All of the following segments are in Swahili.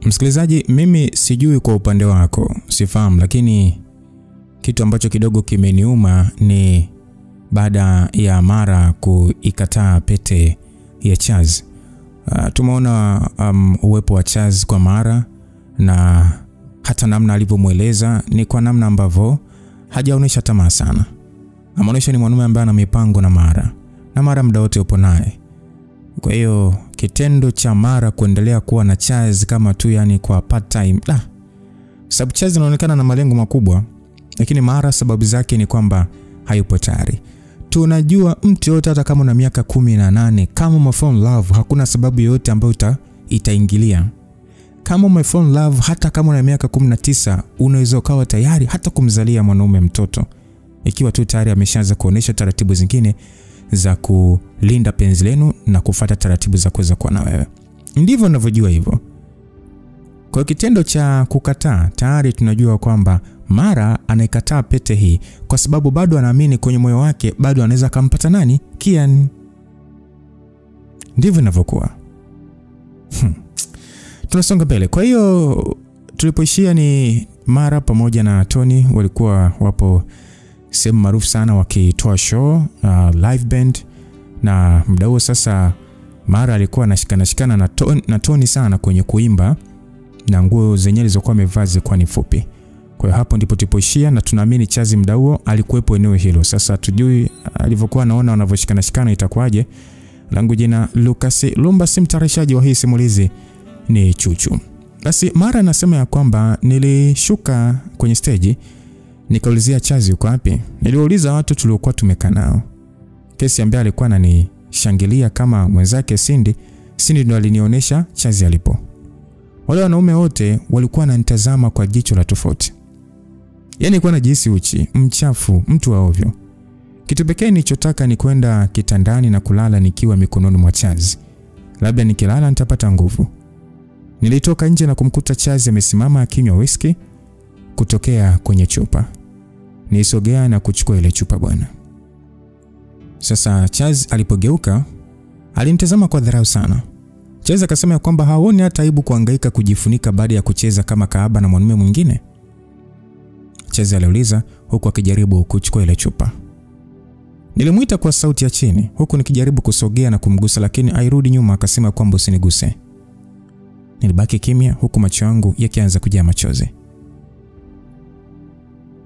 Msikilizaji, mimi sijui kwa upande wako, sifahamu, lakini kitu ambacho kidogo kimeniuma ni baada ya Mara kuikataa pete ya Chaz. Tumeona uwepo wa Chaz kwa Mara na hata namna alivyomueleza ni kwa namna ambavyo hajaonesha tamaa sana. Anaonesha ni mwanaume ambaye ana mipango na Mara muda wote yupo naye. Kwa hiyo kitendo cha Mara kuendelea kuwa na Chaz kama tu yani kwa part time, sababu Chaz inaonekana na malengo makubwa, lakini Mara sababu zake ni kwamba hayupo tayari. Tunajua mtu yote hata kama una miaka 18, kama umefall in love hakuna sababu yote ambayo itaingilia. Kama umefall in love hata kama una miaka 19, unaweza ukawa tayari hata kumzalia mwanaume mtoto, ikiwa tu tayari ameshaanza kuonesha taratibu zingine za kulinda penzi lenu na kufuata taratibu za kuweza kuwa na wewe. Ndivyo ninavyojua hivyo. Kwa kitendo cha kukataa, tayari tunajua kwamba Mara anaikataa pete hii kwa sababu bado anaamini kwenye moyo wake bado anaweza kumpata nani? Kian. Ndivyo ninavyokuwa. Tunasonga mbele. Kwa hiyo tulipoishia ni Mara pamoja na Tony walikuwa wapo sehemu maarufu sana wakitoa show, live band, na muda huo sasa Mara alikuwa anashikana na Tony sana kwenye kuimba, na nguo zenyewe zilizokuwa amevaa zilikuwa ni fupi. Kwa hiyo hapo ndipo tulipoishia, na tunaamini Chazi muda huo alikuwepo eneo hilo. Sasa tujui alivyokuwa anaona wanavyoshikana itakuwaje. Langu jina Lucas Lumba, simtarishaji wa hii simulizi ni Chuchu. Basi Mara anasema ya kwamba nilishuka kwenye stage nikaulizia Chazi yuko wapi. Niliuliza watu tuliokuwa tumekaa nao. Kesi ambaye alikuwa ananishangilia kama mwenzake Cindy ndo alinionyesha Chazi alipo. Wale wanaume wote walikuwa wananitazama kwa jicho la tofauti. Yaani nilikuwa najihisi uchi, mchafu, mtu wa ovyo. Kitu pekee nilichotaka ni kwenda kitandani na kulala nikiwa mikononi mwa Chazi. Labda nikilala nitapata nguvu. Nilitoka nje na kumkuta Chazi amesimama akinywa whisky kutokea kwenye chupa. Nilisogea na kuchukua ile chupa bwana. Sasa Chazi alipogeuka alinitazama kwa dharau sana. Chazi akasema kwamba haoni hata aibu kuhangaika kujifunika baada ya kucheza kama kahaba na mwanamume mwingine. Chazi aliuliza huku akijaribu kuchukua ile chupa. Nilimuita kwa sauti ya chini huku nikijaribu kusogea na kumgusa, lakini airudi nyuma akasema kwamba usiniguse. Nilibaki kimya huku macho yangu yakianza kujaa machozi.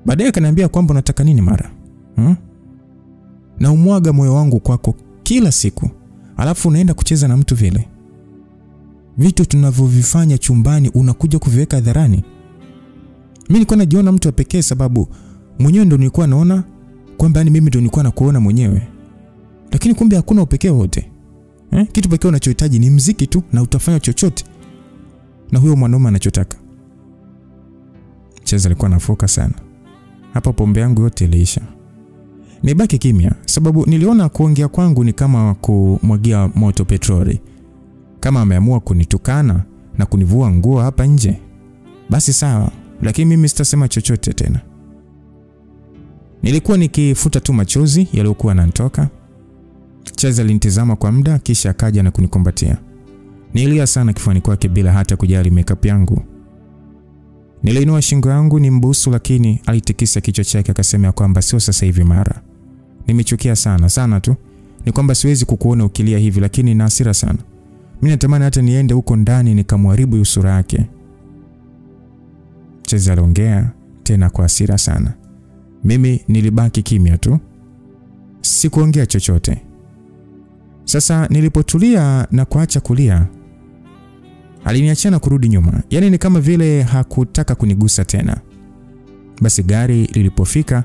Baadaye akaniambia kwamba unataka nini Mara? Na umwaga moyo wangu kwako kila siku, alafu unaenda kucheza na mtu vile. Vitu tunavyovifanya chumbani unakuja kuviweka hadharani. Mimi nilikuwa najiona mtu wa pekee sababu mwenyewe ndo nilikuwa naona kwamba yani mimi ndo nilikuwa nakuona mwenyewe. Lakini kumbe hakuna upekee wote. Kitu pekee unachohitaji ni muziki tu na utafanya chochote na huyo mwanaume anachotaka. Chazi alikuwa anafoka sana. Hapa pombe yangu yote iliisha. Nibaki kimya sababu niliona kuongea kwangu ni kama kumwagia moto petroli. Kama ameamua kunitukana na kunivua nguo hapa nje, basi sawa, lakini mimi sitasema chochote tena. Nilikuwa nikifuta tu machozi yaliyokuwa yananitoka. Chazi alinitazama kwa muda kisha akaja na kunikumbatia. Nilia sana kifuani kwake bila hata kujali makeup yangu. Niliinua shingo yangu nimbusu, lakini alitikisa kichwa chake akasema kwamba sio sasa hivi Mara. Nimechukia sana tu. Ni kwamba siwezi kukuona ukilia hivi, lakini na hasira sana. Mimi natamani hata niende huko ndani nikamharibu sura yake. Chazi aliongea tena kwa hasira sana. Mimi nilibaki kimya tu. Sikuongea chochote. Sasa nilipotulia na kuacha kulia, aliniachana kurudi nyuma. Yaani ni kama vile hakutaka kunigusa tena. Basi gari lilipofika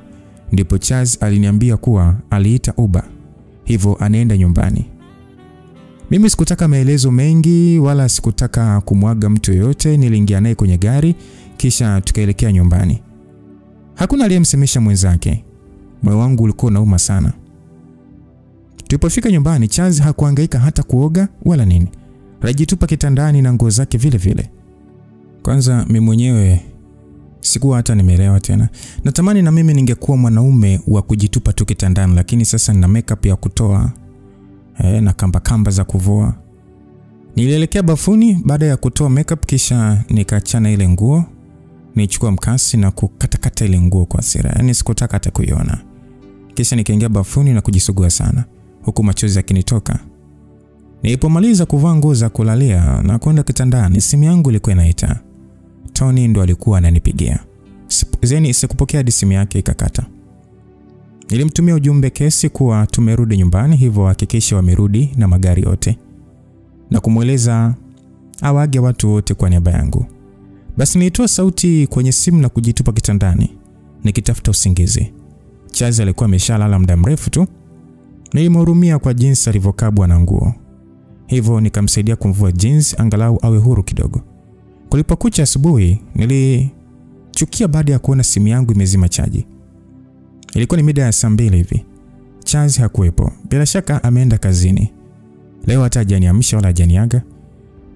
ndipo Chazi aliniambia kuwa aliita Uber, hivyo anaenda nyumbani. Mimi sikutaka maelezo mengi wala sikutaka kumwaga mtu yote. Niliingia naye kwenye gari kisha tukaelekea nyumbani. Hakuna aliyemsemesha mwenzake. Moyo wangu ulikuwa unauma sana. Tulipofika nyumbani, Chazi hakuhangaika hata kuoga wala nini. Alijitupa kitandani na nguo zake vile vile. Kwanza mimi mwenyewe sikuwa hata nimeelewa tena. Natamani na mimi ningekuwa mwanaume wa kujitupa tu kitandani, lakini sasa nina makeup ya kutoa na kamba za kuvua. Nilielekea bafuni baada ya kutoa makeup, kisha nikachana ile nguo. Nichukua mkasi na kukatakata ile nguo kwa hasira. Yaani sikutaka hata kuiona. Kisha nikaingia bafuni na kujisugua sana, huku machozi yakinitoka. Nilipomaliza kuvaa nguo za kulalia na kwenda kitandani, simu yangu ilikuwa inaita. Tony ndo alikuwa ananipigia. Sikupokea simu yake ikakata. Nilimtumia ujumbe kesi kuwa tumerudi nyumbani, hivyo hakikisha wamerudi na magari yote, na kumueleza awage watu wote kwa niaba yangu. Basi nilitoa sauti kwenye simu na kujitupa kitandani nikitafuta usingizi. Charles alikuwa ameshalala muda mrefu tu. Nilimhurumia kwa jinsi alivyokabwa na nguo, hivyo nikamsaidia kumvua jeans angalau awe huru kidogo. Kulipokucha asubuhi, nilichukia baada ya kuona simu yangu imezima chaji. Ilikuwa ni mida ya saa 2 hivi. Charles hakuwepo. Bila shaka ameenda kazini. Leo hata hajaniamsha wala hajaniaga.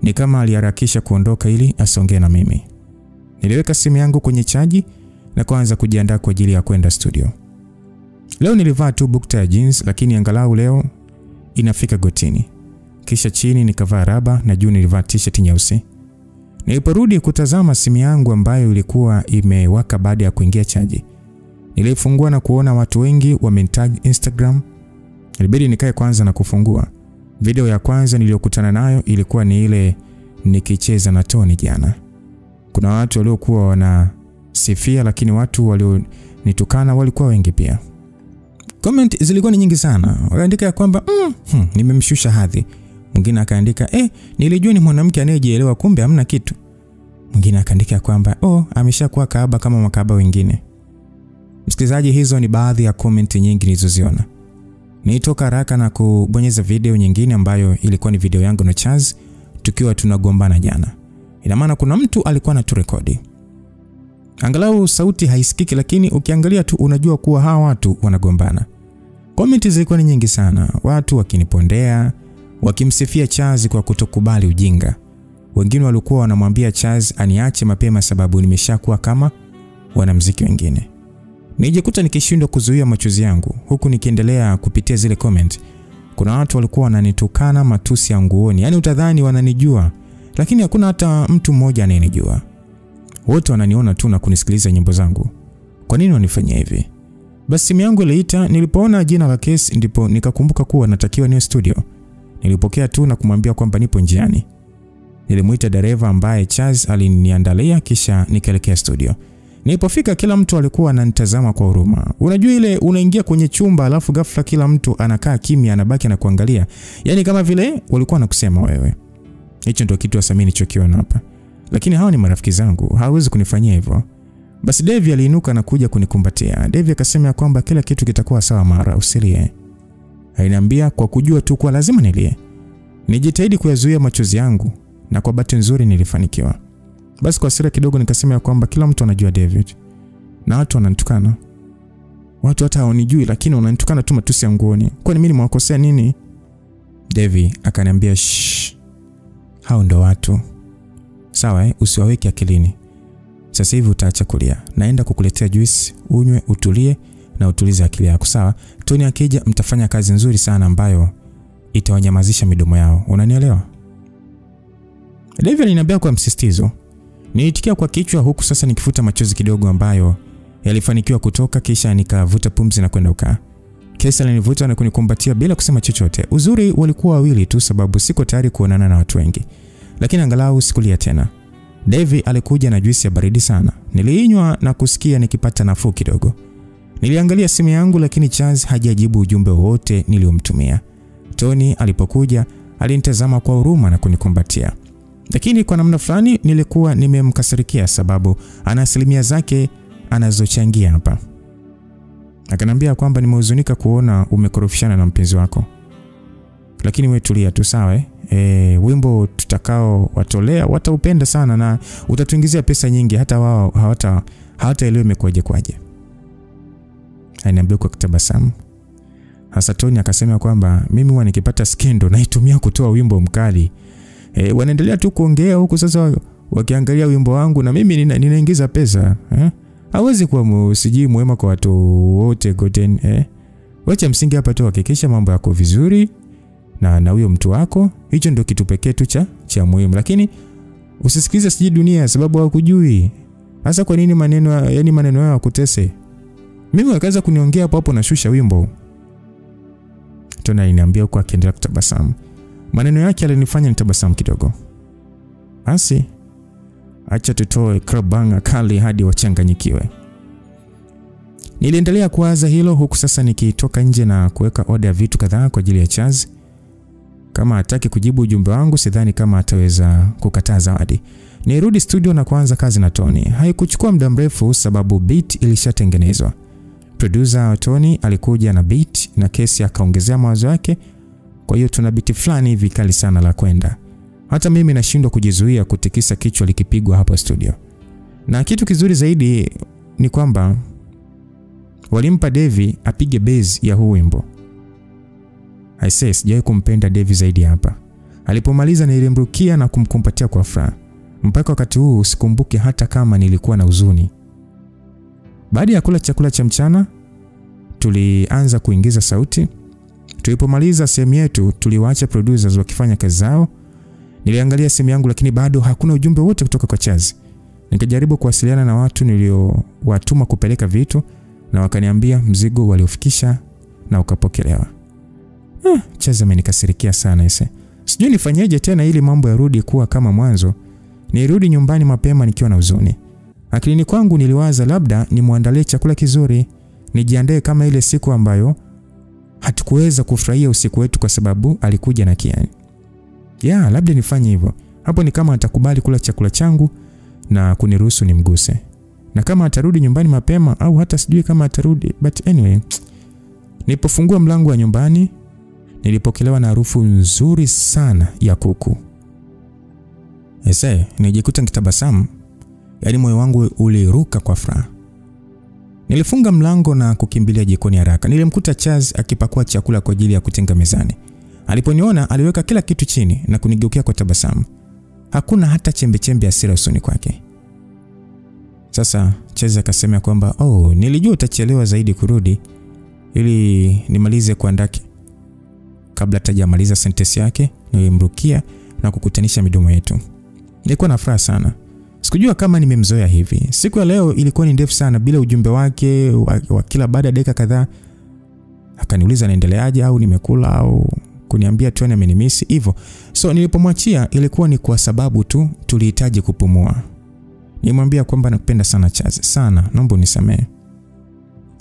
Ni kama aliharakisha kuondoka ili asongee na mimi. Niliweka simu yangu kwenye chaji na kuanza kujiandaa kwa ajili ya kwenda studio. Leo nilivaa tu bukta ya jeans, lakini angalau leo inafika gotini. Kisha chini nikavaa raba na juu nilivaa t-shirt nyeusi. Niliporudi kutazama simu yangu ambayo ilikuwa imewaka baada ya kuingia chaji, nilifungua na kuona watu wengi wamentag Instagram. Ilibidi nikae kwanza na kufungua. Video ya kwanza niliyokutana nayo ilikuwa ni ile nikicheza na Tony jana. Kuna watu waliokuwa wanasifia, lakini watu walionitukana walikuwa wengi pia. Comment zilikuwa ni nyingi sana. Wakaandika ya kwamba nimemshusha hadhi. Mwingine akaandika nilijua ni mwanamke anayejielewa kumbe hamna kitu. Mwingine akaandika ya kwamba ameshakuwa kaaba kama makaba wengine. Msikilizaji, hizo ni baadhi ya comment nyingi nilizoziona. Nilitoka haraka na kubonyeza video nyingine ambayo ilikuwa ni video yangu na Charles tukiwa tunagombana jana. Ina maana kuna mtu alikuwa anaturekodi. Angalau sauti haisikiki, lakini ukiangalia tu unajua kuwa hawa watu wanagombana. Comment zilikuwa ni nyingi sana. Watu wakinipondea, wakimsifia Charles kwa kutokubali ujinga. Wengine walikuwa wanamwambia Charles aniache mapema sababu nimeshakuwa kama wanamuziki wengine. Nijikuta nikishindwa kuzuia machozi yangu huku nikiendelea kupitia zile comment. Kuna watu walikuwa wananitukana matusi ya nguoni. Yaani utadhani wananijua, lakini hakuna hata mtu mmoja anayenijua. Wote wananiona tu na kunisikiliza nyimbo zangu. Kwa nini wanifanyia hivi? Basi simu yangu iliita. Nilipoona jina la kesi ndipo nikakumbuka kuwa natakiwa niwe studio. Nilipokea tu na kumwambia kwamba nipo njiani. Nilimuita dereva ambaye Charles aliniandalia, kisha nikaelekea studio. Nilipofika kila mtu alikuwa ananitazama kwa huruma. Unajua ile unaingia kwenye chumba alafu ghafla kila mtu anakaa kimya, anabaki na kuangalia. Yaani kama vile walikuwa wanakusema wewe. Hicho ndio kitu hasa mimi nilichokiona hapa. Lakini hao ni marafiki zangu, hawezi kunifanyia hivyo. Basi Devi aliinuka na kuja kunikumbatia. Devi akasema kwamba kila kitu kitakuwa sawa mara, usilie. Aliniambia kwa kujua tu kwa lazima nilie. Nijitahidi kuyazuia machozi yangu na kwa bahati nzuri nilifanikiwa. Basi kwa hasira kidogo nikasema kwamba kila mtu anajua David na watu wananitukana. Watu hata hawanijui lakini wananitukana tu matusi ya nguoni. Kwani mimi nimewakosea nini? Devi akaniambia hao ndo watu. Sawa usiwaweke akilini. Sasa hivi utaacha kulia. Naenda kukuletea juice, unywe, utulie na utulize akili yako, sawa? Tony akija mtafanya kazi nzuri sana ambayo itawanyamazisha midomo yao. Unanielewa? Devi aliniambia kwa msisitizo. Niitikia kwa kichwa huku sasa nikifuta machozi kidogo ambayo yalifanikiwa kutoka, kisha nikavuta pumzi na kwenda ukaa. Kesa alinivuta na kunikumbatia bila kusema chochote. Uzuri walikuwa wawili tu sababu siko tayari kuonana na watu wengi. Lakini angalau sikulia tena. Devi alikuja na juisi ya baridi sana. Niliinywa na kusikia nikipata nafuu kidogo. Niliangalia simu yangu lakini Charles hajajibu ujumbe wote niliomtumia. Tony alipokuja alinitazama kwa huruma na kunikumbatia. Lakini kwa namna fulani nilikuwa nimemkasirikia sababu ana asilimia zake anazochangia hapa. Akanambia kwamba nimehuzunika kuona umekorofishana na mpenzi wako. Lakini wewe tulia tu, sawa? Wimbo tutakao watolea wataupenda sana na utatuingizia pesa nyingi, hata wao hawataelewa imekwaje kwaje. Aliniambia kwa kutabasamu. Hasa Tony akasema kwamba mimi huwa nikipata skendo naitumia kutoa wimbo mkali. Wanaendelea tu kuongea huku sasa wakiangalia wimbo wangu na mimi ninaingiza pesa. Hawezi kuwa msiji mwema kwa watu wote Golden. Wacha msingi hapa tu hakikisha mambo yako vizuri na huyo mtu wako. Hicho ndio kitu pekee tu cha cha muhimu, lakini usisikilize siji dunia sababu hawakujui. Sasa kwa nini maneno yao yakutese? Mimi wakaanza kuniongea hapo na shusha wimbo. Tony aliniambia huko akiendelea kutabasamu. Maneno yake yalinifanya nitabasamu kidogo. Basi acha tutoe club banger kali hadi wachanganyikiwe. Niliendelea kuwaza hilo huku sasa nikitoka nje na kuweka order ya vitu kadhaa kwa ajili ya Chaz. Kama hataki kujibu ujumbe wangu sidhani kama ataweza kukataa zawadi. Nirudi studio na kuanza kazi na Tony. Haikuchukua muda mrefu sababu beat ilishatengenezwa. Producer Tony alikuja na beat na Kesi akaongezea mawazo yake. Kwa hiyo tuna beat fulani hivi kali sana la kwenda. Hata mimi nashindwa kujizuia kutikisa kichwa likipigwa hapa studio. Na kitu kizuri zaidi ni kwamba walimpa Devi apige bass ya huu wimbo. I say sijawahi kumpenda Devi zaidi hapa. Alipomaliza nilimrukia na kumkumbatia kwa furaha. Mpaka wakati huu sikumbuki hata kama nilikuwa na huzuni. Baada ya kula chakula cha mchana, tulianza kuingiza sauti. Tulipomaliza sehemu yetu, tuliwaacha producers wakifanya kazi zao. Niliangalia simu yangu lakini bado hakuna ujumbe wote kutoka kwa Chaz. Nikajaribu kuwasiliana na watu niliowatuma kupeleka vitu na wakaniambia mzigo waliofikisha na ukapokelewa. Chaz amenikasirikia sana ese. Sijui nifanyeje tena ili mambo yarudi kuwa kama mwanzo. Nirudi nyumbani mapema nikiwa na huzuni. Akilini kwangu niliwaza labda nimuandalie chakula kizuri, nijiandae kama ile siku ambayo hatukuweza kufurahia usiku wetu kwa sababu alikuja na Kiani. Labda nifanye hivyo. Hapo ni kama atakubali kula chakula changu na kuniruhusu nimguse. Na kama atarudi nyumbani mapema au hata sijui kama atarudi, but anyway. Nilipofungua mlango wa nyumbani, nilipokelewa na harufu nzuri sana ya kuku. Nijikuta nikitabasamu, yaani moyo wangu uliruka kwa furaha. Nilifunga mlango na kukimbilia jikoni haraka. Nilimkuta Chaz akipakua chakula kwa ajili ya kutenga mezani. Aliponiona aliweka kila kitu chini na kunigeukia kwa tabasamu. Hakuna hata chembe ya hasira usoni kwake. Sasa Chaz akasema kwamba nilijua utachelewa zaidi kurudi ili nimalize kuandaa. Kabla hajamaliza sentence yake, nilimrukia na kukutanisha midomo yetu. Nilikuwa na furaha sana. Sikujua kama nimemzoea hivi. Siku ya leo ilikuwa ni ndefu sana bila ujumbe wake wa kila baada ya dakika kadhaa. Akaniuliza naendeleaje au nimekula au kuniambia tu amenimisi hivyo. So nilipomwachia ilikuwa ni kwa sababu tu tulihitaji kupumua. Nilimwambia kwamba nakupenda sana Chaz, sana, naomba unisamehe.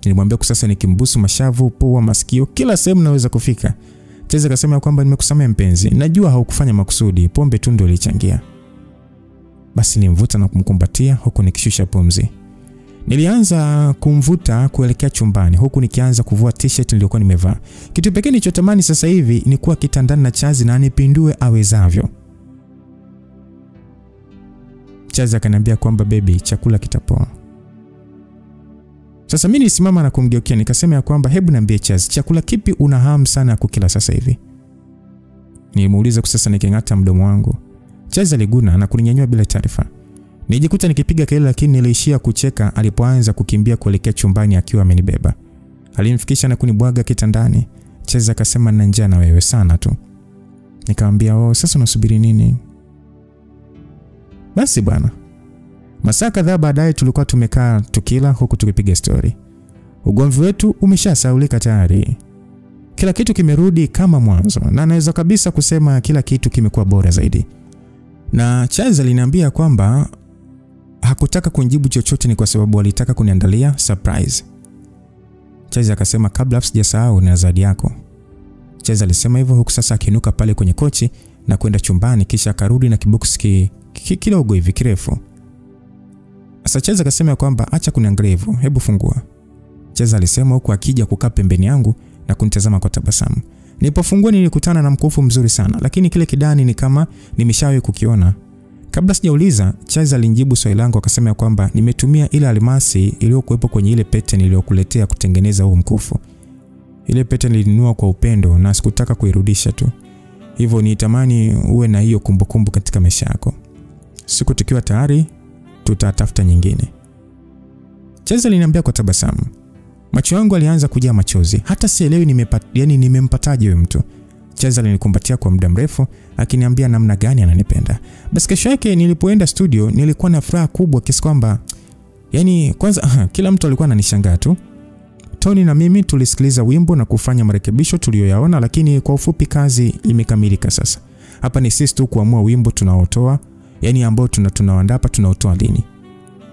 Nilimwambia kwa sasa nikimbusu mashavu, pua, masikio, kila sehemu naweza kufika. Chaz akasema kwamba nimekusamehe mpenzi. Najua haukufanya makusudi, pombe tu ndio ilichangia. Basi nilimvuta na kumkumbatia huku nikishusha pumzi. Nilianza kumvuta kuelekea chumbani huku nikianza kuvua t-shirt niliyokuwa nimevaa. Kitu pekee nilichotamani sasa hivi ni kuwa kitandani na Chaz na anipindue awezavyo. Chaz akaniambia kwamba baby chakula kitapoa. Sasa mimi nisimama na kumgeukia nikasema kwamba hebu niambie Chaz, chakula kipi una hamu sana kukila sasa hivi? Nilimuuliza kwa sasa nikingata mdomo wangu. Chaz aliguna na kuninyanyua bila taarifa. Nijikuta nikipiga kelele lakini niliishia kucheka alipoanza kukimbia kuelekea chumbani akiwa amenibeba. Alimfikisha na kunibwaga kitandani. Chaz akasema nina njaa na wewe sana tu. Nikamwambia sasa unasubiri nini? Basi bwana. Masaa kadhaa baadaye tulikuwa tumekaa tukila huku tukipiga story. Ugomvi wetu umeshasahaulika tayari. Kila kitu kimerudi kama mwanzo na naweza kabisa kusema kila kitu kimekuwa bora zaidi. Na Chaz aliniambia kwamba hakutaka kunijibu chochote ni kwa sababu alitaka kuniandalia surprise. Chaz akasema kabla sijasahau na zawadi yako. Chaz alisema hivyo huku sasa akiinuka pale kwenye kochi na kwenda chumbani kisha akarudi na kibox kidogo hivi kirefu. Sasa Chaz akasema kwamba acha kuniangalia hivyo, hebu fungua. Chaz alisema huku akija kukaa pembeni yangu na kunitazama kwa tabasamu. Nilipofungua nilikutana na mkufu mzuri sana, lakini kile kidani ni kama nimeshawahi kukiona. Kabla sijauliza, Chaz alinijibu swali langu akasema kwamba nimetumia ile almasi iliyokuwepo kwenye ile pete niliyokuletea kutengeneza huu mkufu. Ile pete nilinunua kwa upendo na sikutaka kuirudisha tu. Hivyo nitamani uwe na hiyo kumbukumbu katika maisha yako. Siku tukiwa tayari tutatafuta nyingine. Chaz aliniambia kwa tabasamu. Macho yangu alianza kujaa machozi. Hata sielewi nimempataje huyo mtu. Chaza alinikumbatia kwa muda mrefu akiniambia namna gani ananipenda. Basi kesho yake nilipoenda studio nilikuwa na furaha kubwa kiasi kwamba yani kwanza kila mtu alikuwa ananishangaa tu. Tony na mimi tulisikiliza wimbo na kufanya marekebisho tuliyoyaona, lakini kwa ufupi kazi imekamilika sasa. Hapa ni sisi tu kuamua wimbo tunaotoa, yani ambao tunaandaa hapa tunaotoa lini.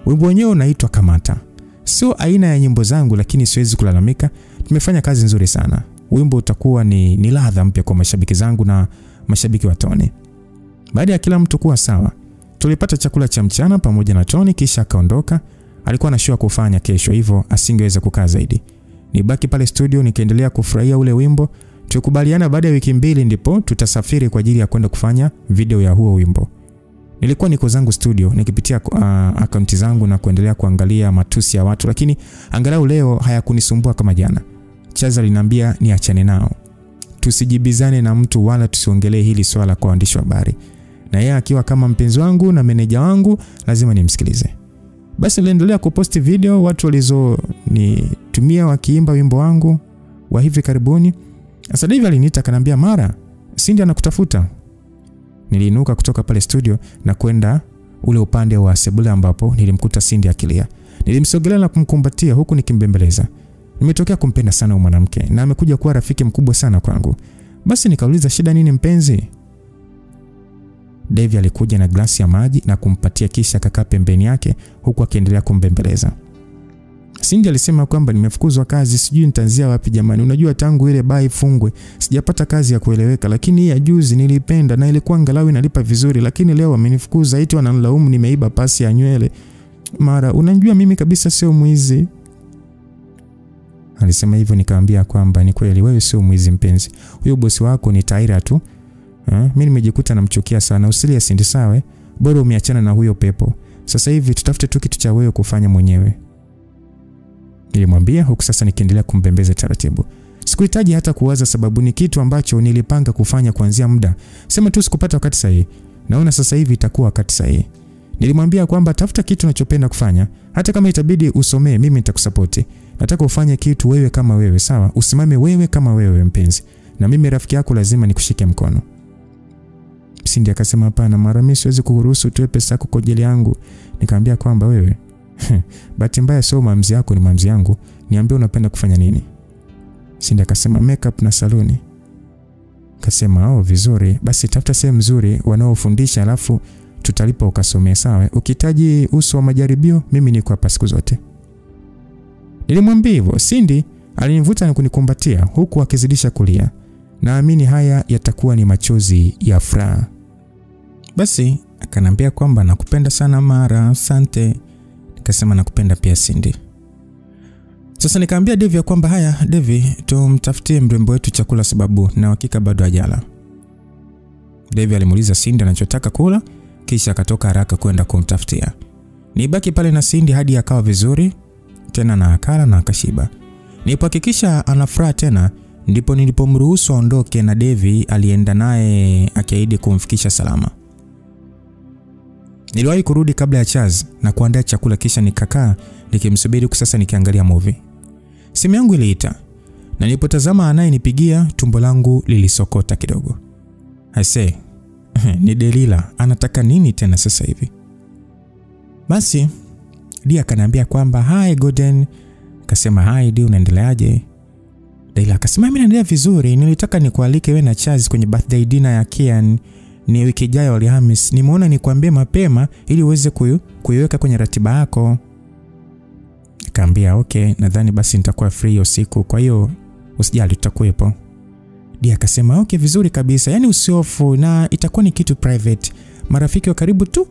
Wimbo wenyewe unaitwa Kamata. Sio aina ya nyimbo zangu, lakini siwezi kulalamika. Tumefanya kazi nzuri sana. Wimbo utakuwa ni ladha mpya kwa mashabiki zangu na mashabiki wa Tony. Baada ya kila mtu kuwa sawa, tulipata chakula cha mchana pamoja na Tony kisha akaondoka. Alikuwa na show kufanya kesho, hivyo asingeweza kukaa zaidi. Nibaki pale studio nikiendelea kufurahia ule wimbo. Tukubaliana baada ya wiki 2 ndipo tutasafiri kwa ajili ya kwenda kufanya video ya huo wimbo. Nilikuwa niko zangu studio nikipitia akaunti zangu na kuendelea kuangalia matusi ya watu, lakini angalau leo hayakunisumbua kama jana. Chaza aliniambia niachane nao. Tusijibizane na mtu wala tusiongelee hili swala kwa waandishi wa habari. Na yeye akiwa kama mpenzi wangu na meneja wangu lazima nimsikilize. Basi niliendelea kuposti video watu walizonitumia wakiimba wimbo wangu wa hivi karibuni. Sasa Dave aliniita akaniambia, Mara, Cindy anakutafuta. Niliinuka kutoka pale studio na kwenda ule upande wa sebule ambapo nilimkuta Cindy akilia. Nilimsogelea na kumkumbatia huku nikimbembeleza. Nimetokea kumpenda sana huyu mwanamke na amekuja kuwa rafiki mkubwa sana kwangu. Basi nikauliza, shida nini mpenzi? Dave alikuja na glasi ya maji na kumpatia kisha akakaa pembeni yake huku akiendelea kumbembeleza. Cindy alisema kwamba nimefukuzwa kazi, sijui nitaanzia wapi jamani. Unajua tangu ile bai fungwe sijapata kazi ya kueleweka, lakini hii ya juzi nilipenda na ilikuwa angalau inalipa vizuri, lakini leo wamenifukuza eti wananilaumu nimeiba pasi ya nywele. Mara, unajua mimi kabisa sio mwizi. Alisema hivyo nikamwambia kwamba ni kweli wewe sio mwizi mpenzi. Huyo bosi wako ni Taira tu. Mimi nimejikuta namchukia sana. Usilie Cindy, sawa? Bora umeachana na huyo pepo. Sasa hivi tutafute tu kitu cha wewe kufanya mwenyewe. Nilimwambia huku sasa nikiendelea kumbembeza taratibu. Sikuhitaji hata kuwaza sababu, ni kitu ambacho nilipanga kufanya kuanzia muda. Sema tu sikupata wakati sahihi. Naona sasa hivi itakuwa wakati sahihi. Nilimwambia kwamba tafuta kitu unachopenda kufanya. Hata kama itabidi usomee, mimi nitakusupport. Nataka ufanye kitu wewe kama wewe, sawa? Usimame wewe kama wewe mpenzi. Na mimi rafiki yako lazima nikushike mkono. Cindy akasema hapana Mara, mimi siwezi kukuruhusu utoe pesa yako kwa ajili yangu. Nikamwambia kwamba wewe bahati mbaya sio maamuzi yako, ni maamuzi yangu. Niambie unapenda kufanya nini? Cindy akasema makeup na saluni. Akasema vizuri, basi tafuta sehemu nzuri wanaofundisha alafu tutalipa ukasomee, sawa? Ukihitaji uso wa majaribio mimi niko hapa siku zote. Nilimwambia hivyo. Cindy alinivuta na kunikumbatia huku akizidisha kulia. Naamini haya yatakuwa ni machozi ya furaha. Basi akanambia kwamba nakupenda sana Mara, asante. Nikasema nakupenda pia Cindy. Sasa nikamwambia Dave kwamba haya Dave, tumtafutie mrembo wetu chakula sababu na hakika bado hajala. Dave alimuuliza Cindy anachotaka kula kisha akatoka haraka kwenda kumtafutia. Nibaki pale na Cindy hadi akawa vizuri tena na akala na akashiba. Nilipohakikisha anafurahi tena ndipo nilipomruhusu aondoke na Dave alienda naye akiahidi kumfikisha salama. Niliwahi kurudi kabla ya Chaz na kuandaa chakula kisha nikakaa nikimsubiri sasa nikiangalia movie. Simu yangu iliita na nilipotazama anayenipigia tumbo langu lilisokota kidogo. I say, ni Delila, anataka nini tena sasa hivi? Basi Dia akaniambia kwamba hi Golden. Akasema hi Dia, unaendeleaje? Delila akasema mimi naendelea vizuri, nilitaka nikualike wewe na Chaz kwenye birthday dinner ya Kian ni wiki ijayo Alhamisi. Nimeona nikwambie mapema ili uweze kuiweka kwenye ratiba yako. Nikamwambia okay, nadhani basi nitakuwa free usiku, kwa hiyo usijali tutakuwepo. Dia akasema okay, vizuri kabisa, yani usiofu na itakuwa ni kitu private. Marafiki wa karibu tu.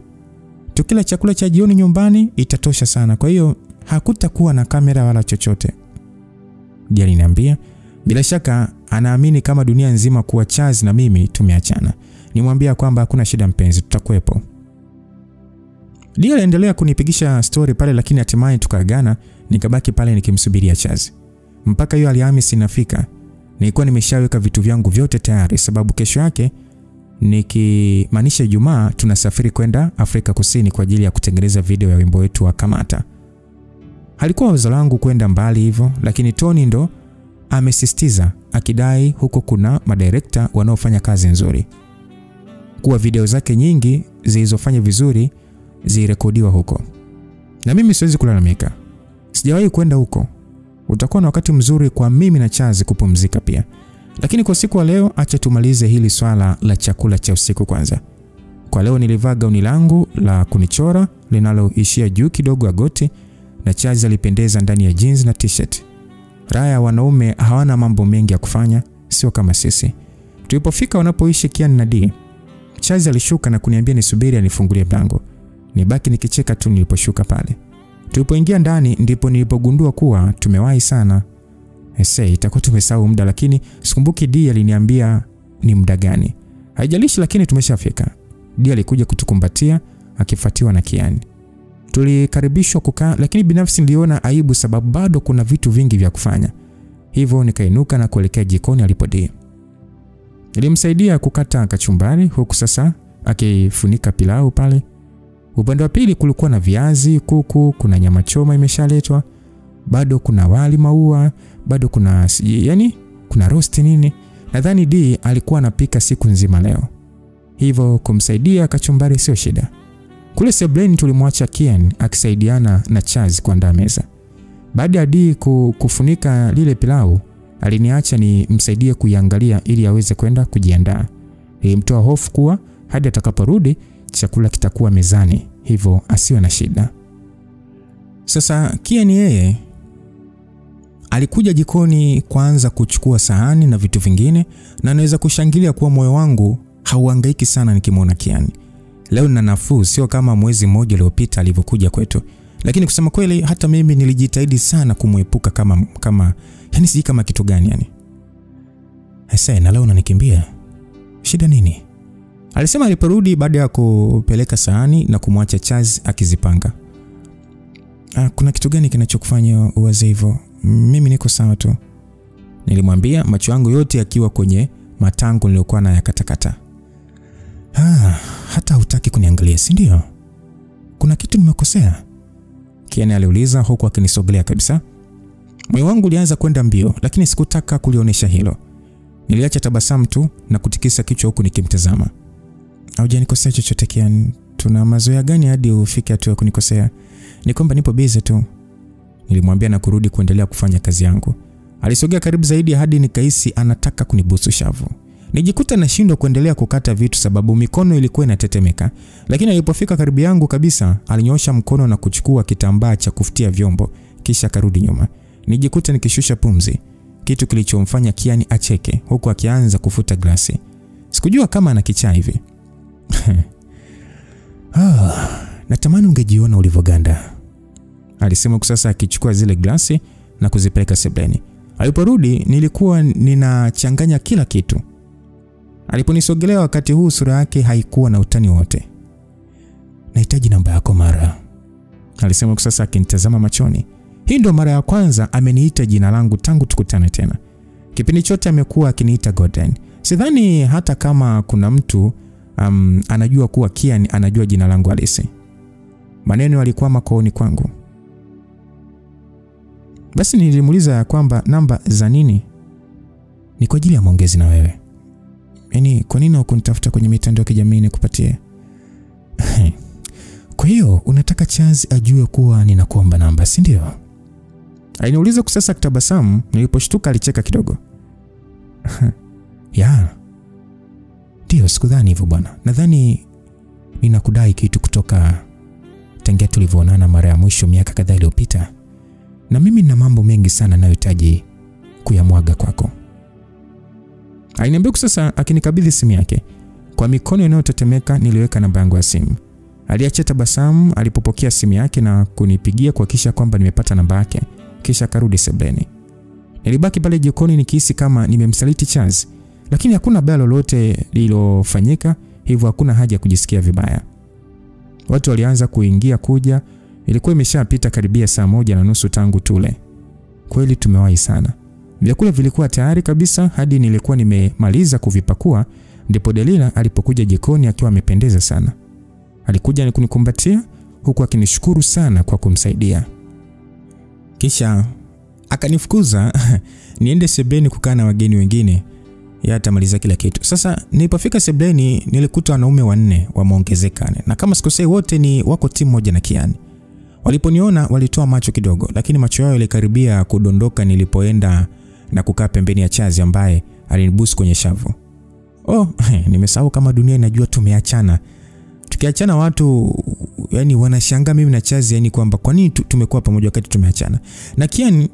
Tukila chakula cha jioni nyumbani itatosha sana. Kwa hiyo hakutakuwa na kamera wala chochote. Dia aliniambia bila shaka anaamini kama dunia nzima kuwa Chaz na mimi tumeachana. Nimwambia kwamba hakuna shida mpenzi, tutakuwepo. Dia aliendelea kunipigisha story pale, lakini hatimaye tukaagana. Nikabaki pale nikimsubiria Chaz. Mpaka hiyo Alhamisi inafika, nilikuwa nimeshaweka vitu vyangu vyote tayari sababu kesho yake nikimaanisha Ijumaa tunasafiri kwenda Afrika Kusini kwa ajili ya kutengeneza video ya wimbo wetu wa Kamata. Halikuwa wazo langu kwenda mbali hivyo, lakini Tony ndo amesisitiza akidai huko kuna madirekta wanaofanya kazi nzuri, kuwa video zake nyingi zilizofanya vizuri zirekodiwa huko. Na mimi siwezi kulalamika. Sijawahi kwenda huko. Utakuwa na wakati mzuri kwa mimi na Charles kupumzika pia. Lakini kwa siku wa leo acha tumalize hili swala la chakula cha usiku kwanza. Kwa leo nilivaa gauni langu la kunichora linaloishia juu kidogo ya goti, na Charles alipendeza ndani ya jeans na t-shirt. Raha ya wanaume hawana mambo mengi ya kufanya, sio kama sisi. Tulipofika wanapoishi Kian na Dee, Charles alishuka na kuniambia nisubiri anifungulie mlango. Nibaki nikicheka tu niliposhuka pale. Tulipoingia ndani ndipo nilipogundua kuwa tumewahi sana. Itakuwa tumesahau muda, lakini sikumbuki Dee aliniambia ni muda gani. Haijalishi, lakini tumeshafika. Dee alikuja kutukumbatia akifuatiwa na Kian. Tulikaribishwa kukaa, lakini binafsi niliona aibu sababu bado kuna vitu vingi vya kufanya. Hivyo nikainuka na kuelekea jikoni alipo Dee. Nilimsaidia kukata kachumbari huku sasa akifunika pilau pale. Upande wa pili kulikuwa na viazi, kuku, kuna nyama choma imeshaletwa, bado kuna wali maua, bado kuna kuna roast nini. Nadhani Dee alikuwa anapika siku nzima leo, hivyo kumsaidia kachumbari sio shida. Kule sebuleni tulimwacha Kian akisaidiana na Charles kuandaa meza. Baada ya Dee kufunika lile pilau, aliniacha ni msaidie kuiangalia ili aweze kwenda kujiandaa. Nilimtoa hofu kuwa hadi atakaporudi chakula kitakuwa mezani, hivyo asiwe na shida. Sasa Kian yeye alikuja jikoni kwanza kuchukua sahani na vitu vingine, na naweza kushangilia kuwa moyo wangu hauhangaiki sana nikimwona Kian. Leo nina nafuu, sio kama mwezi mmoja uliopita alivyokuja kwetu. Lakini kusema kweli hata mimi nilijitahidi sana kumuepuka kama siji kama kitu gani . Na leo unanikimbia. Shida nini? Alisema aliporudi baada ya kupeleka sahani na kumwacha Charles akizipanga. Kuna kitu gani kinachokufanya uwaze hivyo? Mimi niko sawa tu, nilimwambia, macho yangu yote yakiwa kwenye matango niliyokuwa na yakatakata. Hata hutaki kuniangalia, si ndio? Kuna kitu nimekosea? Kian aliuliza huku akinisogelea kabisa. Moyo wangu ulianza kwenda mbio, lakini sikutaka kulionyesha hilo. Niliacha tabasamu tu na kutikisa kichwa huku nikimtazama. Haujanikosea chochote Kian, tuna mazoea gani hadi ufike hatua kunikosea? Ni kwamba nipo busy tu, nilimwambia na kurudi kuendelea kufanya kazi yangu. Alisogea karibu zaidi hadi nikahisi anataka kunibusu shavu. Nijikuta nashindwa kuendelea kukata vitu sababu mikono ilikuwa inatetemeka, lakini alipofika karibu yangu kabisa alinyoosha mkono na kuchukua kitambaa cha kufutia vyombo kisha karudi nyuma. Nijikuta nikishusha pumzi, kitu kilichomfanya Kian acheke huku akianza kufuta glasi. Sikujua kama ana kichaa hivi. Natamani ungejiona ulivyoganda, alisema kusasa akichukua zile glasi na kuzipeleka sebuleni. Aliporudi nilikuwa ninachanganya kila kitu. Aliponisogelea wakati huu sura yake haikuwa na utani wote. Nahitaji namba yako Mara, alisema kusasa akinitazama machoni. Hii ndio mara ya kwanza ameniita jina langu tangu tukutane tena. Kipindi chote amekuwa akiniita Gordon. Sidhani hata kama kuna mtu anajua kuwa Kian anajua jina langu halisi. Maneno yalikuwa makooni kwangu. Basi nilimuuliza kwamba namba za nini? Ni kwa ajili ya maongezi na wewe. Kwa nini hukunitafuta kwenye mitandao ya kijamii nikupatie? Kwa hiyo unataka Charles ajue kuwa ninakuomba namba, si ndio? Aliniuliza kusasa kitabasamu. Niliposhtuka alicheka kidogo. Ndio, sikudhani hivyo bwana. Nadhani ninakudai kitu kutoka tangia tulivyoonana mara ya mwisho miaka kadhaa iliyopita. Na mimi nina mambo mengi sana ninayohitaji kuyamwaga kwako. Aliniambia sasa akinikabidhi simu yake. Kwa mikono inayotetemeka niliweka namba yangu ya simu. Aliacha tabasamu alipopokea simu yake na kunipigia kuhakikisha kwamba nimepata namba yake, kisha karudi sebuleni. Nilibaki pale jikoni nikihisi kama nimemsaliti Charles, lakini hakuna baya lolote lililofanyika, hivyo hakuna haja ya kujisikia vibaya. Watu walianza kuja. Ilikuwa imeshapita karibia saa 1:30 tangu tule. Kweli tumewahi sana. Vyakula vilikuwa tayari kabisa hadi nilikuwa nimemaliza kuvipakua, ndipo Delila alipokuja jikoni akiwa amependeza sana. Alikuja kunikumbatia huku akinishukuru sana kwa kumsaidia. Kisha akanifukuza niende sebuleni kukaa na wageni wengine. Yeye atamaliza kila kitu. Sasa nilipofika sebuleni nilikuta wanaume 4 wameongezeka, na kama sikosei wote ni wako timu moja na Kian. Waliponiona walitoa macho kidogo, lakini macho yao yalikaribia kudondoka nilipoenda na kukaa pembeni ya Chazi ambaye alinibusu kwenye shavu. Nimesahau kama dunia inajua tumeachana. Tukiachana watu yani wanashangaa mimi na Chazi, yani kwamba kwa nini tumekuwa pamoja wakati tumeachana. Na Kian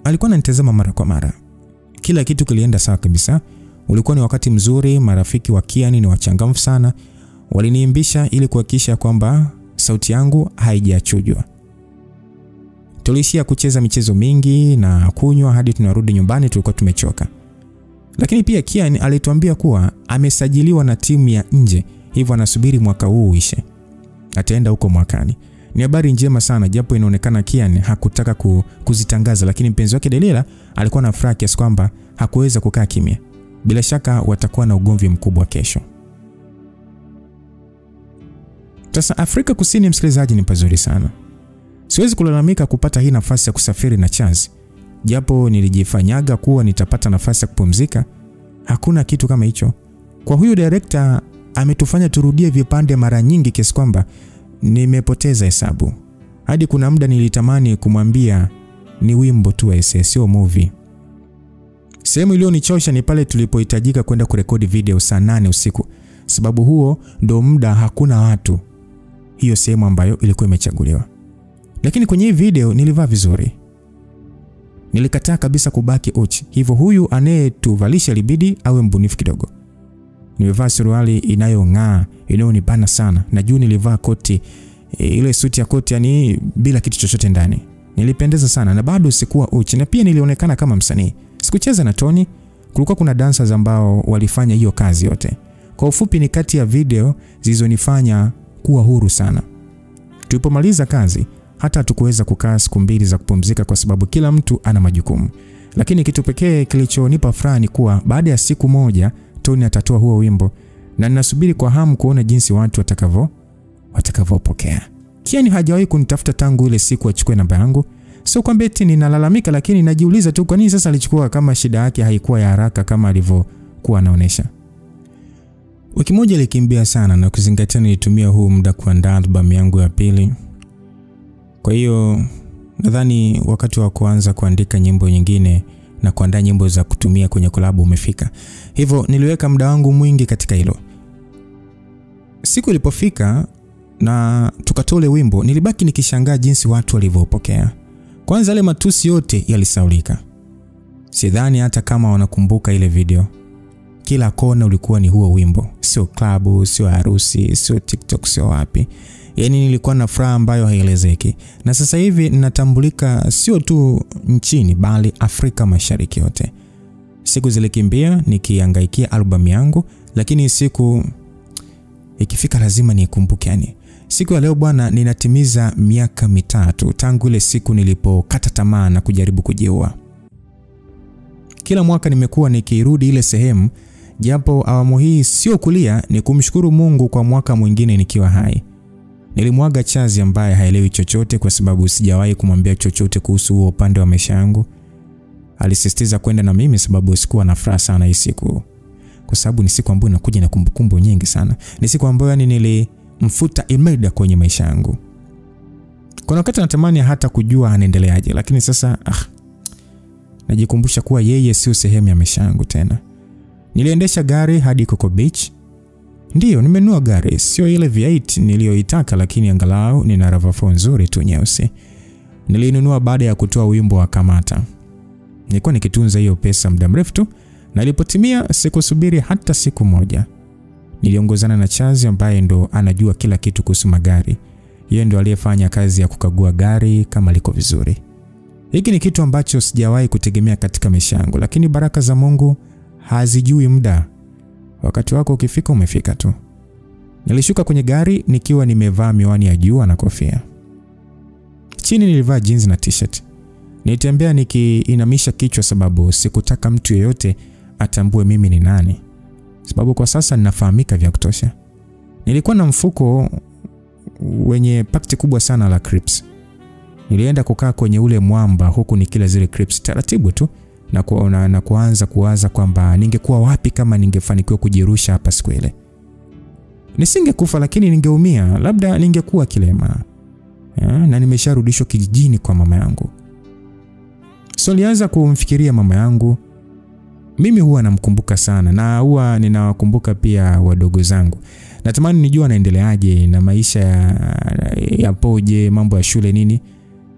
alikuwa ananitazama mara kwa mara. Kila kitu kilienda sawa kabisa. Ulikuwa ni wakati mzuri. Marafiki wa Kian ni wachangamfu sana. Waliniimbisha ili kuhakikisha kwamba sauti yangu haijachujwa. Tulishia kucheza michezo mingi na kunywa hadi tunarudi nyumbani tulikuwa tumechoka. Lakini pia Kian alituambia kuwa amesajiliwa na timu ya nje, hivyo anasubiri mwaka huu uishe. Ataenda huko mwakani. Ni habari njema sana, japo inaonekana Kian hakutaka kuzitangaza, lakini mpenzi wake Delila alikuwa na furaha kiasi kwamba hakuweza kukaa kimya. Bila shaka watakuwa na ugomvi mkubwa kesho. Sasa Afrika Kusini, msikilizaji, ni pazuri sana. Siwezi kulalamika kupata hii nafasi ya kusafiri na Chazi. Japo nilijifanyaga kuwa nitapata nafasi ya kupumzika, hakuna kitu kama hicho. Kwa huyu director ametufanya turudie vipande mara nyingi kiasi kwamba nimepoteza hesabu. Hadi kuna muda nilitamani kumwambia ni wimbo tu wa sio movie. Sehemu iliyonichosha ni pale tulipohitajika kwenda kurekodi video saa 8 usiku. Sababu huo ndo muda hakuna watu. Hiyo sehemu ambayo ilikuwa imechaguliwa. Lakini kwenye hii video nilivaa vizuri. Nilikataa kabisa kubaki uchi. Hivyo huyu anayetuvalisha libidi awe mbunifu kidogo. Nimevaa suruali inayong'aa, inayonibana sana, na juu nilivaa koti, ile suti ya koti yani bila kitu chochote ndani. Nilipendeza sana na bado sikuwa uchi, na pia nilionekana kama msanii. Sikucheza na Tony, kulikuwa kuna dancers ambao walifanya hiyo kazi yote. Kwa ufupi ni kati ya video zilizonifanya kuwa huru sana. Tulipomaliza kazi, hata hatukuweza kukaa siku 2 za kupumzika kwa sababu kila mtu ana majukumu. Lakini kitu pekee kilichonipa furaha ni kuwa baada ya siku moja Tony atatoa huo wimbo, na ninasubiri kwa hamu kuona jinsi watu watakavyopokea. Kian hajawahi kunitafuta tangu ile siku achukue namba yangu. Sio kwamba eti ninalalamika, lakini najiuliza tu kwa nini sasa alichukua kama shida yake haikuwa ya haraka kama alivyokuwa anaonesha. Wiki moja ilikimbia sana, na kuzingatia nilitumia huu muda kuandaa album yangu ya pili. Kwa hiyo nadhani wakati wa kuanza kuandika nyimbo nyingine na kuandaa nyimbo za kutumia kwenye collab umefika. Hivyo niliweka muda wangu mwingi katika hilo. Siku ilipofika na tukatoa ule wimbo, nilibaki nikishangaa jinsi watu walivyopokea. Kwanza ile matusi yote yalisaulika. Sidhani hata kama wanakumbuka ile video. Kila kona ulikuwa ni huo wimbo. Sio klabu, sio harusi, sio TikTok, sio wapi. Yani nilikuwa na furaha ambayo haielezeki. Na sasa hivi ninatambulika sio tu nchini bali Afrika Mashariki yote. Siku zilikimbia nikihangaikia album yangu, lakini siku ikifika lazima nikumbuke yani. Siku ya leo bwana ninatimiza miaka 3 tangu ile siku nilipokata tamaa na kujaribu kujiua. Kila mwaka nimekuwa nikirudi ile sehemu, japo awamu hii sio kulia, ni kumshukuru Mungu kwa mwaka mwingine nikiwa hai. Nilimwaga Chazi ambaye haelewi chochote kwa sababu sijawahi kumwambia chochote kuhusu huo upande wa maisha yangu. Alisisitiza kwenda na mimi sababu sikuwa na furaha sana hii siku. Kwa sababu ni siku ambayo inakuja na kumbukumbu nyingi sana. Ni siku ambayo yani nilimfuta Imelda kwenye maisha yangu. Kuna wakati natamani hata kujua anaendeleaje, lakini sasa najikumbusha kuwa yeye sio sehemu ya maisha yangu tena. Niliendesha gari hadi Coco Beach. Ndiyo, nimenunua gari, sio ile V8 niliyoitaka, lakini angalau nina RAV4 nzuri tu nyeusi. Nilinunua baada ya kutoa wimbo wa Kamata. Nilikuwa nikitunza hiyo pesa muda mrefu tu, na ilipotimia sikusubiri hata siku moja. Niliongozana na Chazi ambaye ndo anajua kila kitu kuhusu magari. Yeye ndo aliyefanya kazi ya kukagua gari kama liko vizuri. Hiki ni kitu ambacho sijawahi kutegemea katika maisha yangu, lakini baraka za Mungu hazijui muda. Wakati wako ukifika umefika tu. Nilishuka kwenye gari nikiwa nimevaa miwani ya jua na kofia. Chini nilivaa jeans na t-shirt. Nilitembea nikiinamisha kichwa sababu sikutaka mtu yeyote atambue mimi ni nani. Sababu kwa sasa ninafahamika vya kutosha. Nilikuwa na mfuko wenye pakiti kubwa sana la Crips. Nilienda kukaa kwenye ule mwamba huku nikila zile crips taratibu tu na kuanza kuwaza kwamba ningekuwa wapi kama ningefanikiwa kujirusha hapa siku ile. Nisingekufa lakini ningeumia, labda ningekuwa kilema. Na nimesharudishwa kijijini kwa mama yangu. So nilianza kumfikiria mama yangu. Mimi huwa namkumbuka sana na huwa ninawakumbuka pia wadogo zangu. Natamani nijue anaendeleaje na maisha yapoje, mambo ya shule nini,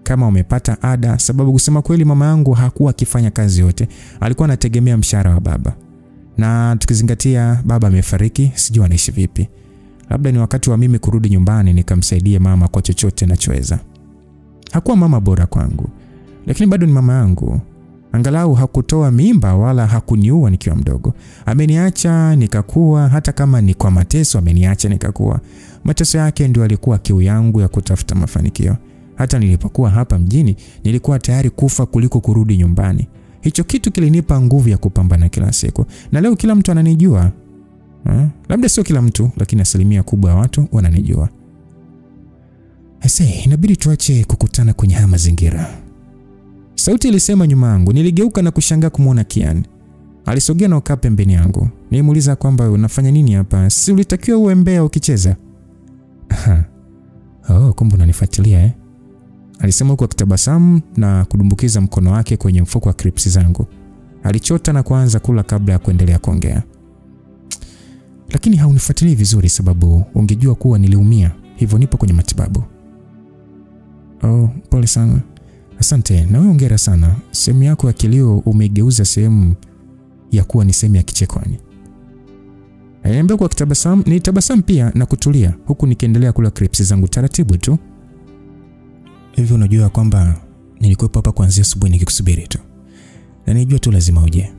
kama umepata ada, sababu kusema kweli mama yangu hakuwa akifanya kazi yote. Alikuwa anategemea mshahara wa baba. Na tukizingatia baba amefariki, sijui anaishi vipi. Labda ni wakati wa mimi kurudi nyumbani nikamsaidie mama kwa chochote ninachoweza. Hakuwa mama bora kwangu, lakini bado ni mama yangu. Angalau hakutoa mimba wala hakuniua nikiwa mdogo. Ameniacha nikakua, hata kama ni kwa mateso ameniacha nikakua. Mateso yake ndio alikuwa kiu yangu ya kutafuta mafanikio. Hata nilipokuwa hapa mjini nilikuwa tayari kufa kuliko kurudi nyumbani. Hicho kitu kilinipa nguvu ya kupambana kila siku. Na leo kila mtu ananijua. Labda sio kila mtu, lakini asilimia kubwa ya watu wananijua. Inabidi tuache kukutana kwenye haya mazingira. Sauti ilisema nyuma yangu. Niligeuka na kushangaa kumuona Kian. Alisogea na ukaa pembeni yangu. Nilimuuliza kwamba unafanya nini hapa? Si ulitakiwa uwe Mbeya ukicheza? Kumbe unanifuatilia Alisema huku akitabasamu na kudumbukiza mkono wake kwenye mfuko wa crips zangu. Alichota na kuanza kula kabla ya kuendelea kuongea. Lakini haunifuatilii vizuri sababu ungejua kuwa niliumia. Hivyo nipo kwenye matibabu. Pole sana. Asante, na wewe hongera sana. Sehemu yako ya kilio umeigeuza sehemu ya kuwa ni sehemu ya kichekoni. Aliniambia kwa kitabasamu, nilitabasamu pia na kutulia huku nikiendelea kula crips zangu taratibu tu. Hivi unajua kwamba nilikuwa hapa kuanzia asubuhi nikikusubiri tu. Na nilijua tu lazima uje.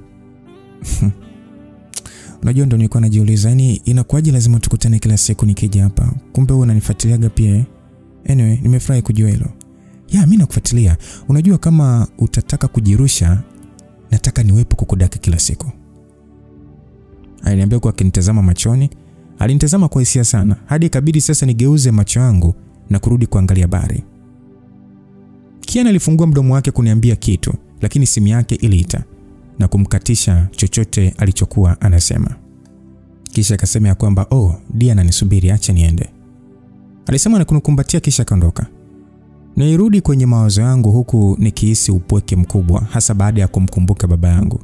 Unajua ndo nilikuwa najiuliza, inakuwaje lazima tukutane kila siku nikija hapa? Kumbe wewe unanifuatiliaga pia Anyway, nimefurahi kujua hilo. Mimi nakufuatilia. Unajua kama utataka kujirusha, nataka niwepo kukudaka kila siku. Aliniambia kwa akinitazama machoni. Alinitazama kwa hisia sana, hadi ikabidi sasa nigeuze macho yangu na kurudi kuangalia bahari. Kian alifungua mdomo wake kuniambia kitu, lakini simu yake iliita na kumkatisha chochote alichokuwa anasema. Kisha akasema ya kwamba Dia ananisubiri, acha niende. Alisema na kunikumbatia kisha kaondoka. Nilirudi kwenye mawazo yangu huku nikihisi upweke mkubwa, hasa baada ya kumkumbuka baba yangu.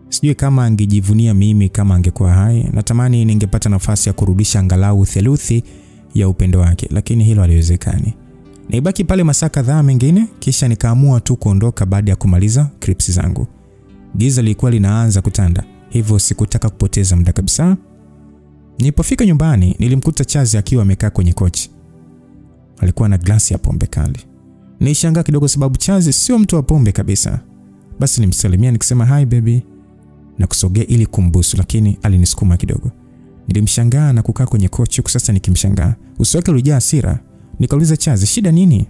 Sijui kama angejivunia mimi kama angekuwa hai. Natamani ningepata nafasi ya kurudisha angalau theluthi ya upendo wake, lakini hilo haliwezekani. Nibaki pale masaa kadhaa mengine kisha nikaamua tu kuondoka baada ya kumaliza crips zangu. Giza lilikuwa linaanza kutanda, hivyo sikutaka kupoteza muda kabisa. Nilipofika nyumbani nilimkuta Chazi akiwa amekaa kwenye kochi. Alikuwa na glasi ya pombe kali. Nilishangaa kidogo sababu Chazi sio mtu wa pombe kabisa. Basi nilimsalimia nikisema hi baby na kusogea ili kumbusu, lakini alinisukuma kidogo. Nilimshangaa na kukaa kwenye kochi huku sasa nikimshangaa. Uso wake ulijaa hasira. Nikauliza Chazi, shida nini?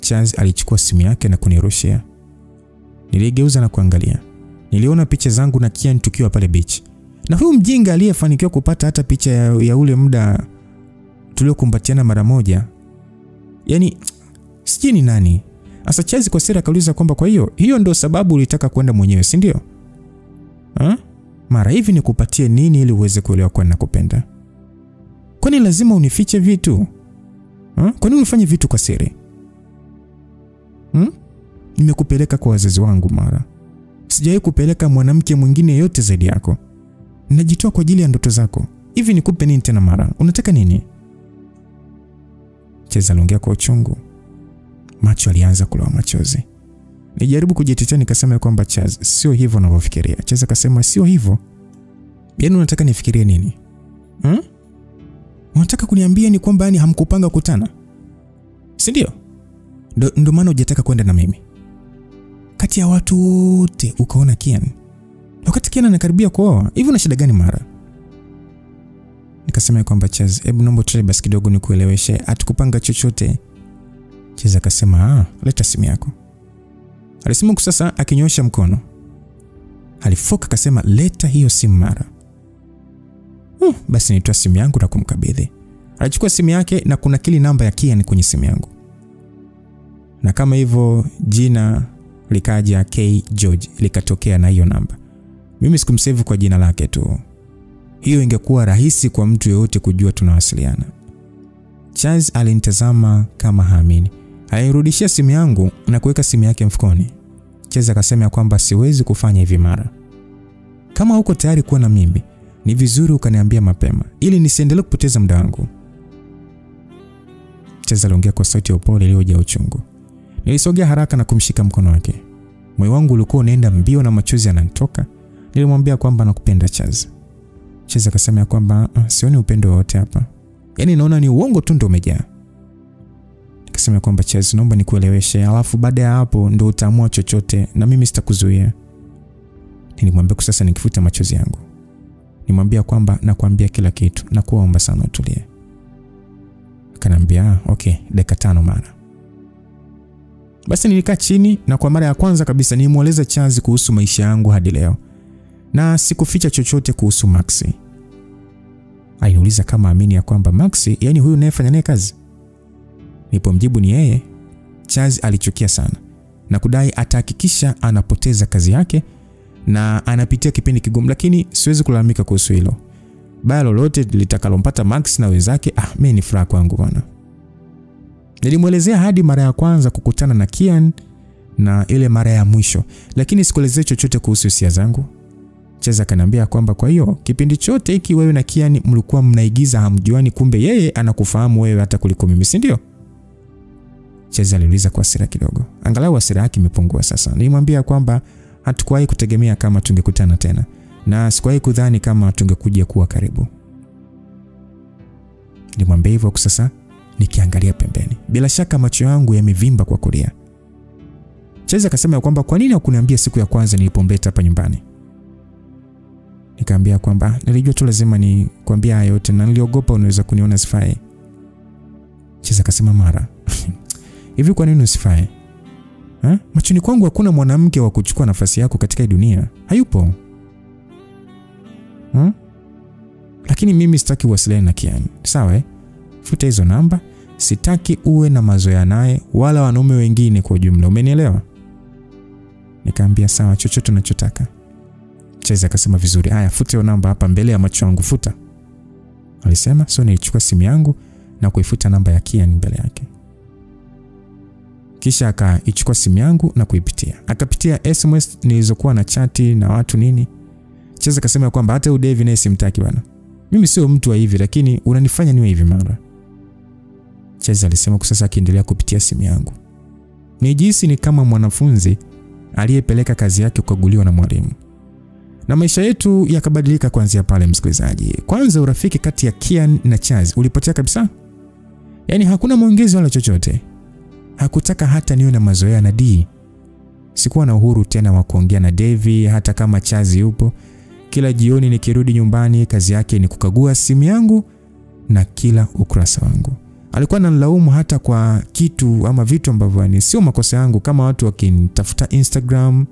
Chazi alichukua simu yake na kunirushia. Niligeuza na kuangalia. Niliona picha zangu na Kian tukiwa pale beach. Na huyu mjinga aliyefanikiwa kupata hata picha ya ule muda tuliokumbatiana mara moja. Sijui ni nani. Asa Chazi kwa sira kauliza kwamba kwa hiyo ndo sababu ulitaka kwenda mwenyewe, si ndio? Mara hivi nikupatie nini ili uweze kuelewa kwa nakupenda? Kwani lazima unifiche vitu? Kwani unifanye vitu kwa siri? Nimekupeleka kwa wazazi wangu mara. Sijawahi kupeleka mwanamke mwingine yote zaidi yako. Ninajitoa kwa ajili ya ndoto zako. Hivi nikupe nini tena mara? Unataka nini? Chazi aliongea kwa uchungu. Macho alianza kuloa machozi. Nijaribu kujitetea nikasema kwamba Chazi, sio hivyo unavyofikiria. Chazi akasema sio hivyo. Unataka nifikirie nini? Unataka kuniambia ni kwamba hamkupanga kukutana? Si ndio? Ndio maana hujataka kwenda na mimi. Kati ya watu wote ukaona Kian. Wakati Kian anakaribia kuoa, hivi una shida gani mara? Nikasema kwamba Chazi, hebu naomba try basi kidogo nikueleweshe, atukupanga chochote. Chazi akasema, leta simu yako. Alisema sasa akinyosha mkono. Alifoka akasema, leta hiyo simu mara. Basi nitoa simu yangu na kumkabidhi. Alichukua simu yake na kunakili namba ya Kian kwenye simu yangu. na kama hivyo jina likaja K George likatokea na hiyo namba. Mimi sikumsave kwa jina lake tu. Hiyo ingekuwa rahisi kwa mtu yeyote kujua tunawasiliana. Charles alinitazama kama haamini. Alirudishia simu yangu na kuweka simu yake mfukoni. Charles akasema kwamba siwezi kufanya hivi mara. Kama uko tayari kuwa na mimi, ni vizuri ukaniambia mapema ili nisiendelee kupoteza muda wangu. Charles aliongea kwa sauti ya upole iliyojaa uchungu. Nilisogea haraka na kumshika mkono wake. Moyo wangu ulikuwa unaenda mbio na machozi yananitoka. Nilimwambia kwamba nakupenda Charles. Charles akasema kwamba sioni upendo wote hapa. Yaani naona ni uongo tu ndio umejaa. Nikasema kwamba Charles, naomba nikueleweshe, alafu baada ya hapo ndio utaamua chochote na mimi sitakuzuia. Nilimwambia kwa sasa nikifuta machozi yangu. Nimwambia kwamba nakwambia kila kitu na kuomba sana utulie. Akaniambia okay, dakika 5 mara. Basi nilikaa chini na kwa mara ya kwanza kabisa nilimweleza Charles kuhusu maisha yangu hadi leo. Na sikuficha chochote kuhusu Maxi. Aliniuliza kama amini ya kwamba Maxi, yani huyu anayefanya naye kazi. Nilipomjibu ni yeye, Charles alichukia sana na kudai atahakikisha anapoteza kazi yake na anapitia kipindi kigumu, lakini siwezi kulalamika kuhusu hilo. Baya lolote litakalompata Max na wenzake, mimi ni furaha kwangu bwana. Nilimwelezea hadi mara ya kwanza kukutana na Kian na ile mara ya mwisho, lakini sikuelezea chochote kuhusu hisia zangu. Charles akaniambia kwamba kwa hiyo kipindi chote hiki wewe na Kian mlikuwa mnaigiza hamjuani, kumbe yeye anakufahamu wewe hata kuliko mimi, si ndio? Charles aliuliza kwa hasira kidogo. Angalau hasira yake imepungua sasa. Nilimwambia kwamba hatukuwahi kutegemea kama tungekutana tena na sikuwahi kudhani kama tungekuja kuwa karibu. Nilimwambia hivyo kwa sasa nikiangalia pembeni. Bila shaka macho yangu yamevimba kwa kulia. Charles akasema kwamba kwa nini hukuniambia siku ya kwanza nilipomleta hapa nyumbani? Nikamwambia kwamba nilijua tu lazima nikwambie hayo yote na niliogopa unaweza kuniona sifai. Charles akasema mara. Hivi kwa nini usifai? Machoni kwangu hakuna mwanamke wa kuchukua nafasi yako katika dunia. Hayupo. Lakini mimi sitaki uwasiliane na Kian. Sawa? Futa hizo namba. Sitaki uwe na mazoea naye wala wanaume wengine kwa ujumla. Umenielewa? Nikamwambia sawa, chochote unachotaka. Charles akasema vizuri. Haya, futa hiyo namba hapa mbele ya macho yangu, futa. Alisema, so nilichukua simu yangu na kuifuta namba ya Kian mbele yake. Kisha akaichukua simu yangu na kuipitia. Akapitia SMS nilizokuwa na chati na watu nini. Charles akasema kwamba hata Udevi naye simtaki bwana. Mimi sio mtu wa hivi, lakini unanifanya niwe hivi mara. Charles alisema kwa sasa akiendelea kupitia simu yangu. Nijihisi ni kama mwanafunzi aliyepeleka kazi yake kukaguliwa na mwalimu. Na maisha yetu yakabadilika kuanzia pale msikilizaji. Kwanza urafiki kati ya Kian na Charles ulipotea kabisa. Yaani hakuna maongezi wala chochote. Hakutaka hata niwe na mazoea na D. Sikuwa na uhuru tena wa kuongea na Devi hata kama Charles yupo. Kila jioni nikirudi nyumbani kazi yake ni kukagua simu yangu na kila ukurasa wangu. Alikuwa ananilaumu hata kwa kitu ama vitu ambavyo ni sio makosa yangu, kama watu wakinitafuta Instagram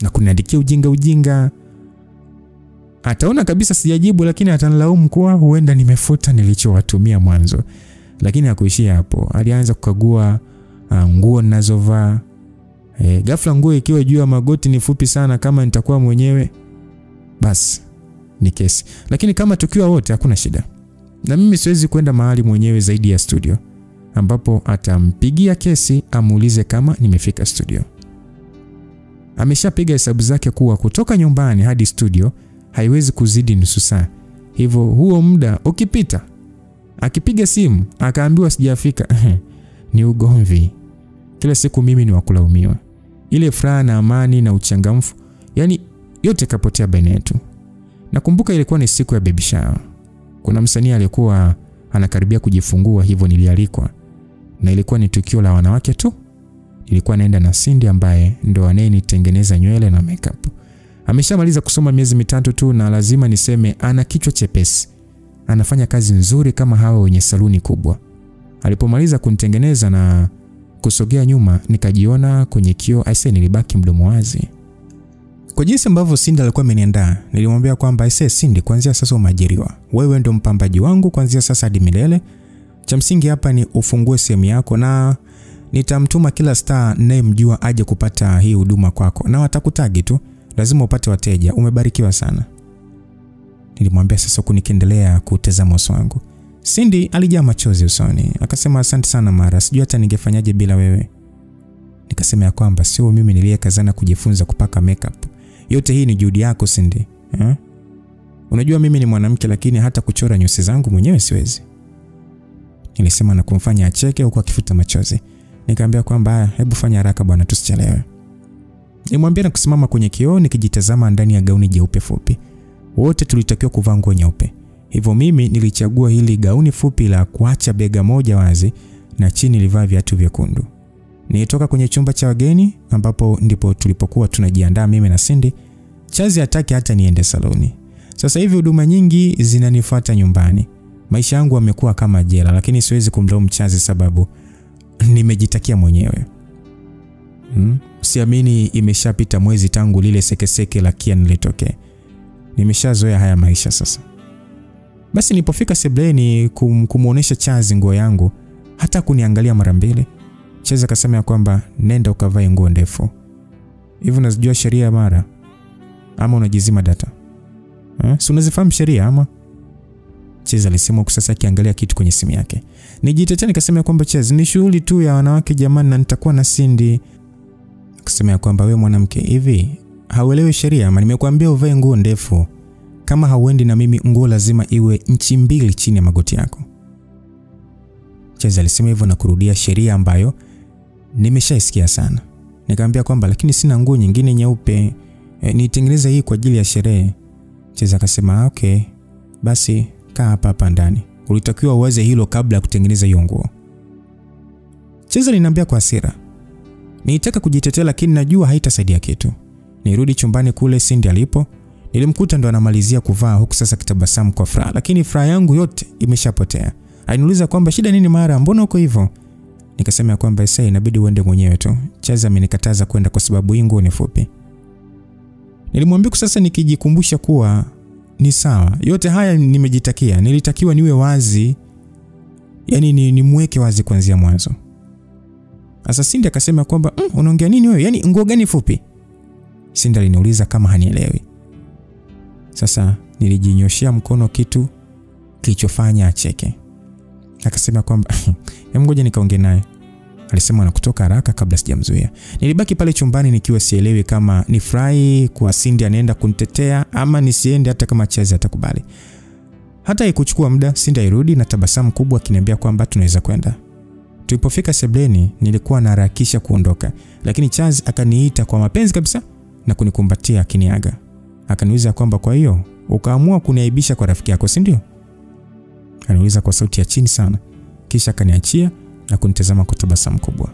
na kuniandikia ujinga. Ataona kabisa sijajibu, lakini atanilaumu kuwa huenda nimefuta nilichowatumia mwanzo. Lakini hakuishia hapo. Alianza kukagua nguo ninazovaa. Ghafla nguo ikiwa juu ya magoti ni fupi sana kama nitakuwa mwenyewe, basi ni kesi. Lakini kama tukiwa wote hakuna shida. Na mimi siwezi kwenda mahali mwenyewe zaidi ya studio, ambapo atampigia kesi amuulize kama nimefika studio. Ameshapiga hesabu zake kuwa kutoka nyumbani hadi studio haiwezi kuzidi nusu saa. Hivyo huo muda ukipita, akipiga simu akaambiwa sijafika, ni ugomvi. Kila siku mimi ni wakulaumiwa. Ile furaha na amani na uchangamfu, yani yote kapotea baina yetu. Nakumbuka ilikuwa ni siku ya baby shower. Kuna msanii aliyekuwa anakaribia kujifungua, hivyo nilialikwa. Na ilikuwa ni tukio la wanawake tu. Nilikuwa naenda na Cindy ambaye ndo anayenitengeneza nywele na makeup. Ameshamaliza kusoma miezi 3 tu na lazima niseme ana kichwa chepesi. Anafanya kazi nzuri kama hawa wenye saluni kubwa. Alipomaliza kunitengeneza na kusogea nyuma, nikajiona kwenye kioo, nilibaki mdomo wazi. Kwa jinsi ambavyo Cindy alikuwa ameniandaa, nilimwambia kwamba Cindy, kuanzia sasa umeajiriwa. Wewe ndo mpambaji wangu kuanzia sasa hadi milele. Cha msingi hapa ni ufungue sehemu yako na Nitamtuma kila star nayemjua aje kupata hii huduma kwako na watakutagi tu. Lazima upate wateja. Umebarikiwa sana. Nilimwambia sasa huku nikiendelea kutazama uso wangu. Cindy alijaa machozi usoni. Akasema asante sana Mara. Sijui hata ningefanyaje bila wewe. Nikasema ya kwamba sio mimi niliyekazana kujifunza kupaka makeup. Yote hii ni juhudi yako Cindy. Unajua mimi ni mwanamke lakini hata kuchora nyusi zangu mwenyewe siwezi. Nilisema na kumfanya acheke huku akifuta machozi. Nikamwambia kwamba hebu fanya haraka bwana tusichelewe. Nilimwambia na kusimama kwenye kioo nikijitazama ndani ya gauni jeupe fupi. Wote tulitakiwa kuvaa nguo nyeupe. Hivyo mimi nilichagua hili gauni fupi la kuacha bega moja wazi na chini nilivaa viatu vyekundu. Nilitoka kwenye chumba cha wageni ambapo ndipo tulipokuwa tunajiandaa mimi na Cindy. Chazi hataki hata niende saloni. Sasa hivi huduma nyingi zinanifuata nyumbani. Maisha yangu yamekuwa kama jela lakini siwezi kumlaumu Chazi sababu nimejitakia mwenyewe. Siamini imeshapita mwezi tangu lile sekeseke la Kian litokee. Nimeshazoea haya maisha sasa. Basi nilipofika sebleni kumuonesha Chazi nguo yangu, hata kuniangalia mara mbili. Chazi akasema ya kwamba nenda ukavae nguo ndefu. Hivi unajua sheria Mara? Ama unajizima data? Si unazifahamu sheria ama? Chazi alisema huku sasa akiangalia kitu kwenye simu yake. Nijitetea nikasema kwamba Chazi ni shughuli tu ya wanawake jamani na nitakuwa na Cindy. Akasema ya kwamba wewe mwanamke hivi hauelewi sheria ama nimekuambia uvae nguo ndefu. Kama hauendi na mimi nguo lazima iwe inchi 2 chini ya magoti yako. Chazi alisema hivyo na kurudia sheria ambayo nimeshaisikia sana. Nikamwambia kwamba lakini sina nguo nyingine nyeupe. Nitengeneza hii kwa ajili ya sherehe. Chazi akasema okay. Basi kaa hapa ndani. Ulitakiwa uweze hilo kabla ya kutengeneza hiyo nguo. Chazi aliniambia kwa hasira. Nilitaka kujitetea lakini najua haitasaidia kitu. Nirudi chumbani kule Cindy alipo. Nilimkuta ndo anamalizia kuvaa huku sasa kitabasamu kwa furaha lakini furaha yangu yote imeshapotea. Aliniuliza kwamba shida nini Mara, mbona uko hivyo? Nikasema kwamba sasa inabidi uende mwenyewe tu. Chazi amenikataza kwenda kwa sababu hii nguo ni fupi. Nilimwambia sasa nikijikumbusha kuwa ni sawa. Yote haya nimejitakia. Nilitakiwa niwe wazi. Yaani nimweke wazi kuanzia mwanzo. Sasa Cindy akasema kwamba unaongea nini wewe? Yaani nguo gani fupi? Cindy aliniuliza kama hanielewi. Sasa nilijinyoshia mkono kitu kilichofanya acheke. Akasema kwamba ngoja nikaongee naye. Alisema na kutoka haraka kabla sijamzuia. Nilibaki pale chumbani nikiwa sielewi kama nifurahi kwa Cindy anaenda kunitetea ama nisiende hata kama Chazi atakubali. Hata ikuchukua muda Cindy irudi na tabasamu kubwa akiniambia kwamba tunaweza kwenda. Tulipofika sebleni nilikuwa naharakisha kuondoka lakini Chazi akaniita kwa mapenzi kabisa na kunikumbatia akiniaga. Akaniuliza kwamba kwa hiyo ukaamua kuniaibisha kwa rafiki yako si ndio? Akaniuliza kwa sauti ya chini sana. Kisha akaniachia na kunitazama kwa tabasamu kubwa.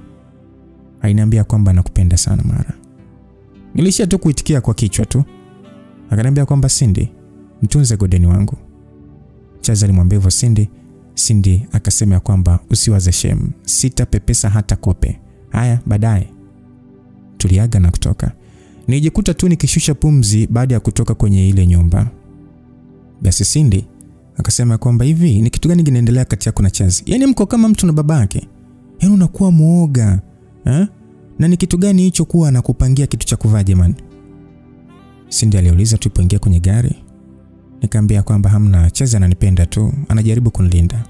Aliniambia kwamba nakupenda sana Mara. Nilishia tu kuitikia kwa kichwa tu. Akaniambia kwamba Cindy, mtunze godeni wangu. Chazi alimwambia hivyo Cindy. Cindy akasema kwamba usiwaze shame. Sitapepesa hata kope. Haya baadaye. Tuliaga na kutoka. Nijikuta tu nikishusha pumzi baada ya kutoka kwenye ile nyumba. Basi Cindy akasema kwamba hivi ni kitu gani kinaendelea kati yako na Chazi? Yaani mko kama mtu na babake. Yaani unakuwa muoga. Na ni kitu gani hicho kuwa anakupangia kitu cha kuvaa jamani? Cindy aliuliza tulipoingia kwenye gari. Nikamwambia kwamba hamna, Chazi ananipenda tu, anajaribu kunilinda.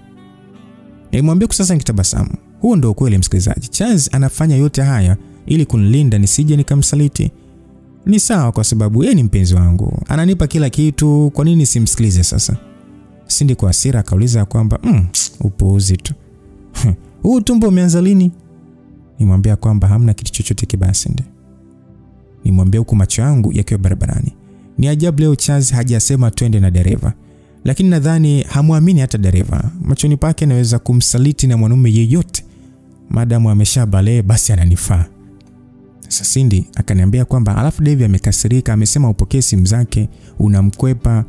Nilimwambia sasa nikitabasamu. Huo ndio ukweli msikilizaji. Chazi anafanya yote haya ili kunilinda nisije nikamsaliti. Ni sawa kwa sababu yeye ni mpenzi wangu. Ananipa kila kitu, kwa nini simsikilize sasa? Cindy kwa hasira akauliza kwamba upuuzi tu. Huu tumbo umeanza lini? Nimwambia kwamba hamna kitu chochote kibaya Cindy. Nimwambia huku macho yangu yakiwa barabarani. Ni ajabu leo Chazi hajasema twende na dereva. Lakini nadhani hamuamini hata dereva. Machoni pake naweza kumsaliti na mwanaume yeyote. Madamu ameshabalee basi ananifaa. Sasa Cindy akaniambia kwamba alafu Devi amekasirika, amesema upokee simu zake, unamkwepa,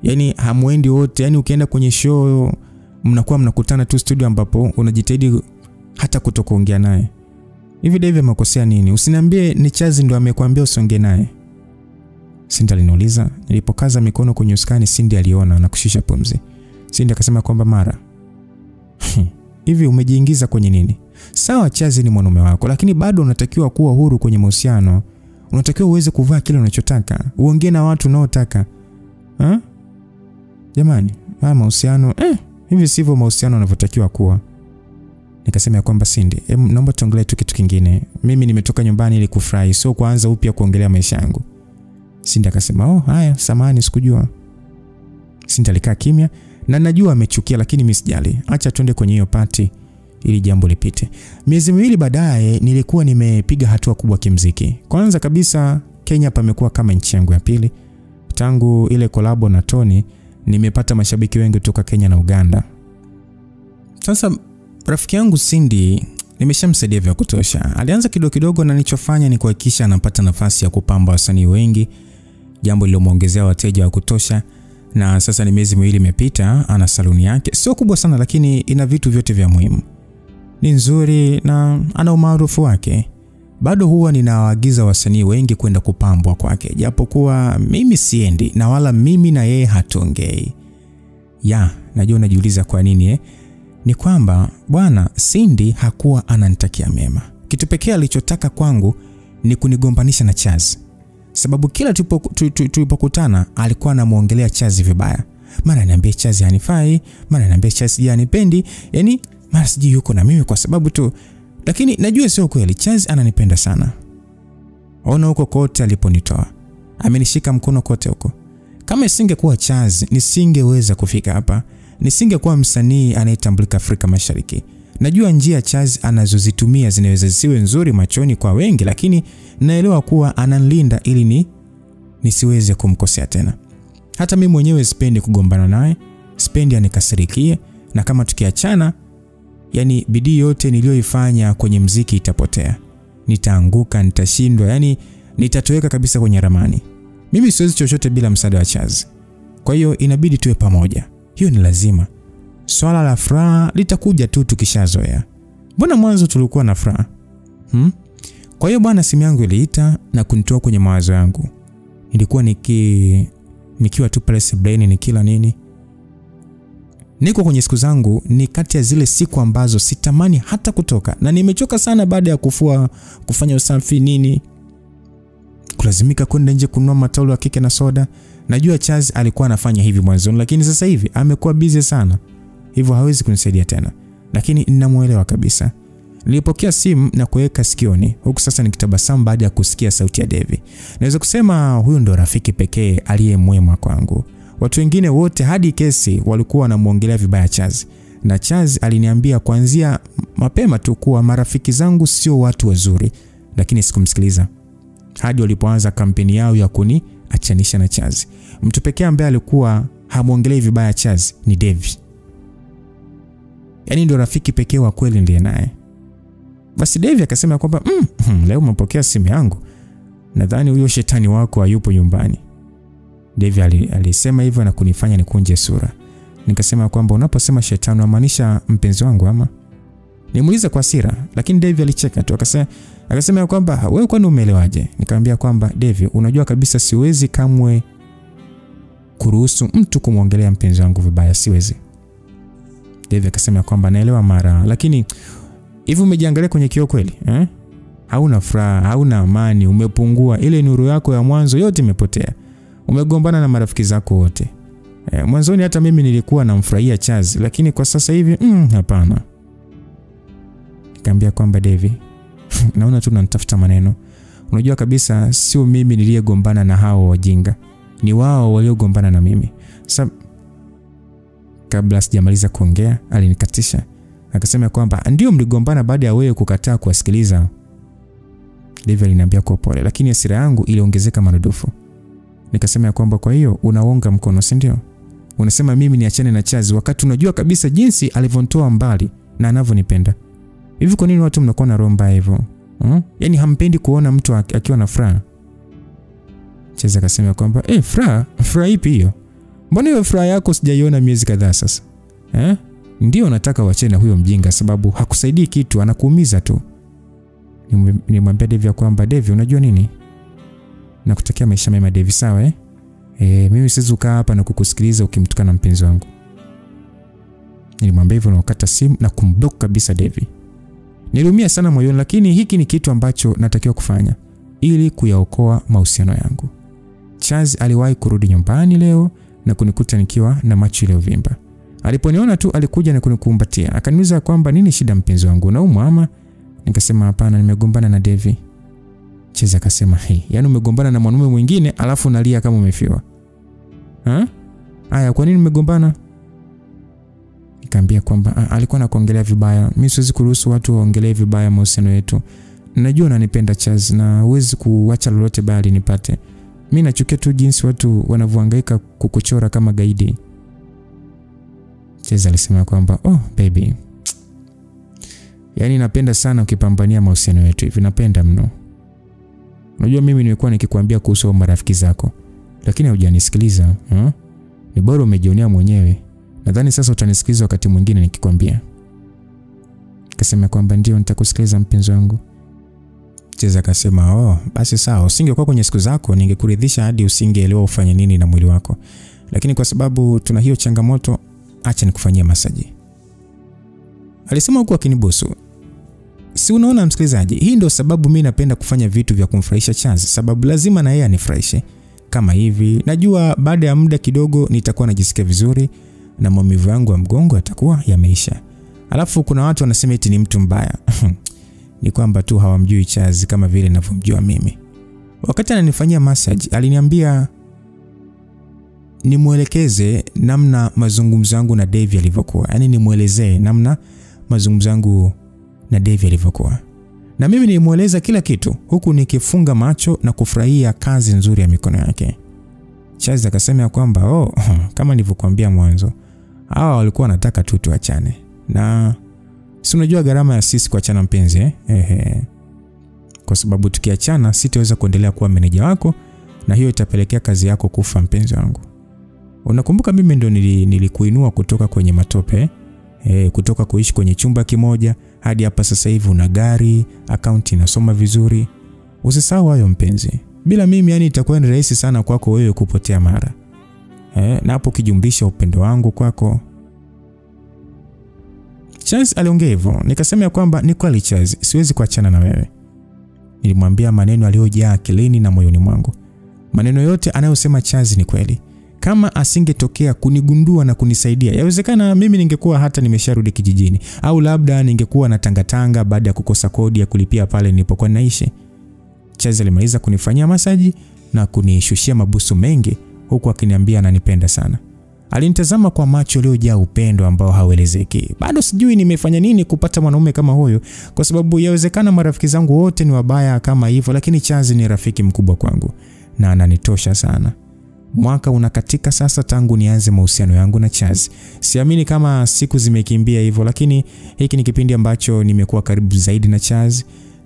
Yaani hamuendi wote, yaani ukienda kwenye show mnakuwa mnakutana tu studio ambapo unajitahidi hata kutokuongea naye. Hivi Devi amekosea nini? Usiniambie ni Chazi ndo amekwambia usiongee naye. Cindy aliniuliza. Nilipokaza mikono kwenye usukani Cindy aliona na kushusha pumzi. Cindy akasema kwamba Mara, hivi umejiingiza kwenye nini? Sawa, Chazi ni mwanaume wako, lakini bado unatakiwa kuwa huru kwenye mahusiano. Unatakiwa uweze kuvaa kile unachotaka, uongee na watu unaotaka. Jamani, mahusiano hivi sivyo mahusiano yanavyotakiwa kuwa. Nikasema kwamba Cindy, naomba tuongelee tu kitu kingine. Mimi nimetoka nyumbani ili kufurahi, sio kuanza upya kuongelea maisha yangu. Cindy akasema, haya, samahani sikujua. Cindy alikaa kimya na najua amechukia, lakini mimi sijali. Acha tuende kwenye hiyo party ili jambo lipite. Miezi miwili baadaye nilikuwa nimepiga hatua kubwa kimuziki. Kwanza kabisa Kenya pamekuwa kama nchi yangu ya pili. Tangu ile kolabo na Tony nimepata mashabiki wengi kutoka Kenya na Uganda. Sasa rafiki yangu Cindy nimeshamsaidia vya kutosha. Alianza kidogo kidogo na nilichofanya ni kuhakikisha anapata nafasi ya kupamba wasanii wengi, jambo lilomuongezea wateja wa kutosha. Na sasa ni miezi miwili imepita, ana saluni yake. Sio kubwa sana lakini ina vitu vyote vya muhimu. Ni nzuri na ana umaarufu wake. Bado huwa ninawaagiza wasanii wengi kwenda kupambwa kwake, japokuwa mimi siendi na wala mimi na yeye hatuongei. Najua unajiuliza kwa nini Ni kwamba bwana Cindy hakuwa ananitakia mema. Kitu pekee alichotaka kwangu ni kunigombanisha na Chaz. Sababu kila tulipokutana alikuwa anamuongelea Chaz vibaya. Mara ananiambia Chaz hanifai, mara ananiambia Chaz hanipendi, yani mara siji yuko na mimi kwa sababu tu. Lakini najua sio kweli, Chaz ananipenda sana. Ona huko kote aliponitoa, amenishika mkono kote huko. Kama isingekuwa Chaz nisingeweza kufika hapa, nisingekuwa msanii anayetambulika Afrika Mashariki. Najua njia Chaz anazozitumia zinaweza siwe nzuri machoni kwa wengi, lakini naelewa kuwa ananilinda ili nisiweze kumkosea tena. Hata mimi mwenyewe sipendi kugombana naye, sipendi anikasirikie, na kama tukiachana, yani bidii yote niliyoifanya kwenye muziki itapotea. Nitaanguka, nitashindwa, yani nitatoweka kabisa kwenye ramani. Mimi siwezi chochote bila msaada wa Chaz. Kwa hiyo inabidi tuwe pamoja. Hiyo ni lazima. Swala la furaha litakuja tu tukishazoea. Mbona mwanzo tulikuwa na furaha? Kwa hiyo bwana, simu yangu iliita na kunitoa kwenye mawazo yangu. Nilikuwa nikiwa tu pale sebuleni nikila nini. Niko kwenye siku zangu, ni kati ya zile siku ambazo sitamani hata kutoka, na nimechoka sana baada ya kufanya usafi nini. Kulazimika kwenda nje kununua mataulo ya kike na soda. Najua Chaz alikuwa anafanya hivi mwanzo, lakini sasa hivi amekuwa busy sana, hivyo hawezi kunisaidia tena, lakini ninamuelewa kabisa. Nilipokea simu na kuweka sikioni, huku sasa nikitabasamu baada ya kusikia sauti ya Devi. Naweza kusema huyu ndo rafiki pekee aliyemwema kwangu. Watu wengine wote hadi kesi walikuwa wanamuongelea vibaya Chaz, na Chaz aliniambia kuanzia mapema tu kuwa marafiki zangu sio watu wazuri, lakini sikumsikiliza. Hadi walipoanza kampeni yao ya kuniachanisha na Chaz. Mtu pekee ambaye alikuwa hamuongelei vibaya Chaz ni Devi. Yani ndio rafiki pekee wa kweli ndiye naye. Basi Devi akasema kwamba leo umepokea simu yangu, nadhani huyo shetani wako hayupo nyumbani. Devi alisema hivyo na kunifanya nikunje sura. Nikasema kwamba unaposema shetani unamaanisha mpenzi wangu ama? Nimuuliza kwa hasira, lakini Devi alicheka tu akasema kwamba wewe kwani umeelewaje? Nikamwambia kwamba Devi, unajua kabisa siwezi kamwe kuruhusu mtu kumuongelea mpenzi wangu vibaya, siwezi. Devi akasema kwamba naelewa mara, lakini hivi umejiangalia kwenye kioo kweli? Hauna furaha, hauna amani, umepungua, ile nuru yako ya mwanzo yote imepotea. Umegombana na marafiki zako wote. Mwanzoni hata mimi nilikuwa namfurahia Chaz, lakini kwa sasa hivi hapana. Nikamwambia kwamba Devi, naona tu unanitafuta maneno. Unajua kabisa sio mimi niliyegombana na hao wajinga, ni wao waliogombana na mimi. Sasa kabla sijamaliza kuongea alinikatisha. Akasema kwamba ndio mligombana baada ya wewe kukataa kuwasikiliza. Devi aliniambia kwa pole, lakini hasira yangu iliongezeka maradufu. Nikasema kwamba kwa hiyo unaonga mkono, si ndio? Unasema mimi niachane na Chaz wakati unajua kabisa jinsi alivonitoa mbali na anavyonipenda. Hivi kwa nini watu mnakuwa na roho mbaya hivyo? Yaani hampendi kuona mtu akiwa na furaha. Chaz akasema kwamba furaha ipi hiyo? Mbona hiyo furaha yako sijaiona miezi kadhaa sasa? Ndio nataka uachane na huyo mjinga sababu hakusaidii kitu, anakuumiza tu. Nimwambia Devi kwamba Devi, unajua nini? Nakutakia maisha mema Devi, sawa mimi siwezi kukaa hapa na kukusikiliza ukimtukana mpenzi wangu. Nilimwambia hivyo na wakata simu na kumblock kabisa Devi. Niliumia sana moyoni, lakini hiki ni kitu ambacho natakiwa kufanya ili kuyaokoa mahusiano yangu. Chaz aliwahi kurudi nyumbani leo na kunikuta nikiwa na macho yaliyovimba. Aliponiona tu alikuja na kunikumbatia. Akaniuliza kwamba nini shida mpenzi wangu, unaumwa ama? Nikasema hapana, nimegombana na Devi. Chaz akasema, yaani umegombana na mwanaume mwingine alafu unalia kama umefiwa? Aya, kwa nini umegombana? Nikamwambia kwamba alikuwa anakuongelea vibaya. Mimi siwezi kuruhusu watu waongelee vibaya mahusiano yetu. Najua unanipenda Chaz na huwezi kuacha lolote bali nipate. Mimi nachukia tu jinsi watu wanavyohangaika kukuchora kama gaidi. Chaz alisema kwamba baby, yaani napenda sana ukipambania mahusiano yetu hivi, napenda mno. Unajua mimi nimekuwa nikikwambia kuhusu marafiki zako, lakini hujanisikiliza. Ni bora umejionea mwenyewe. Nadhani sasa utanisikiliza wakati mwingine nikikwambia. Akasema kwamba ndio nitakusikiliza mpenzi wangu. Cheza akasema, basi sawa, usingekuwa kwenye siku zako ningekuridhisha hadi usingeelewa ufanye nini na mwili wako. Lakini kwa sababu tuna hiyo changamoto, acha nikufanyie masaji. Alisema huku akinibusu. Si unaona msikilizaji, hii ndio sababu mimi napenda kufanya vitu vya kumfurahisha Chaz, sababu lazima na yeye anifurahishe. Kama hivi, najua baada ya muda kidogo nitakuwa najisikia vizuri na maumivu yangu ya mgongo yatakuwa yameisha. Alafu kuna watu wanasema eti ni mtu mbaya. Ni kwamba tu hawamjui Chaz kama vile ninavyomjua mimi. Wakati ananifanyia massage, aliniambia nimuelekeze namna mazungumzo yangu na Devi yalivyokuwa. Yaani nimuelezee namna mazungumzo yangu na Devi yalivyokuwa. Na mimi nilimueleza kila kitu huku nikifunga macho na kufurahia kazi nzuri ya mikono yake. Chaz akasema kwamba kama nilivyokuambia mwanzo, hawa walikuwa wanataka tu tuachane. Na si unajua gharama ya sisi kuachana mpenzi Kwa sababu tukiachana sitaweza kuendelea kuwa meneja wako na hiyo itapelekea kazi yako kufa mpenzi wangu. Unakumbuka mimi ndo nilikuinua kutoka kwenye matope, kutoka kuishi kwenye chumba kimoja hadi hapa sasa hivi una gari, account inasoma vizuri. Usisahau hayo mpenzi. Bila mimi yani itakuwa ni rahisi sana kwako wewe kupotea mara. Na hapo kijumlisha upendo wangu kwako. Chaz aliongea hivyo. Nikasema kwamba ni kweli Chaz, siwezi kuachana na wewe. Nilimwambia maneno aliyojaa akilini na moyoni mwangu. Maneno yote anayosema Chaz ni kweli. Kama asingetokea kunigundua na kunisaidia, yawezekana mimi ningekuwa hata nimesharudi kijijini, au labda ningekuwa na tangatanga baada ya kukosa kodi ya kulipia pale nilipokuwa naishi. Chaz alimaliza kunifanyia masaji na kunishushia mabusu mengi huku akiniambia ananipenda sana. Alinitazama kwa macho yaliyojaa upendo ambao hauelezeki. Bado sijui nimefanya nini kupata mwanaume kama huyo, kwa sababu yawezekana marafiki zangu wote ni wabaya kama hivyo, lakini Chaz ni rafiki mkubwa kwangu na ananitosha sana. Mwaka unakatika sasa tangu nianze mahusiano yangu na Chaz. Siamini kama siku zimekimbia hivyo, lakini hiki ni kipindi ambacho nimekuwa karibu zaidi na Chaz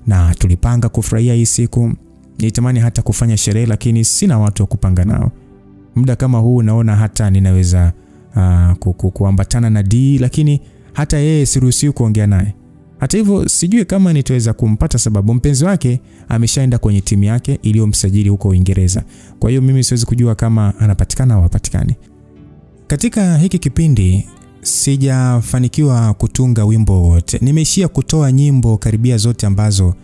na tulipanga kufurahia hii siku. Nitamani hata kufanya sherehe lakini sina watu wa kupanga nao. Muda kama huu naona hata ninaweza kuambatana na D, lakini hata yeye siruhusiwi kuongea naye. Hata hivyo sijui kama nitaweza kumpata sababu mpenzi wake ameshaenda kwenye timu yake iliyomsajili huko Uingereza. Kwa hiyo mimi siwezi kujua kama anapatikana au hapatikani. Katika hiki kipindi sijafanikiwa kutunga wimbo wote. Nimeishia kutoa nyimbo karibia zote ambazo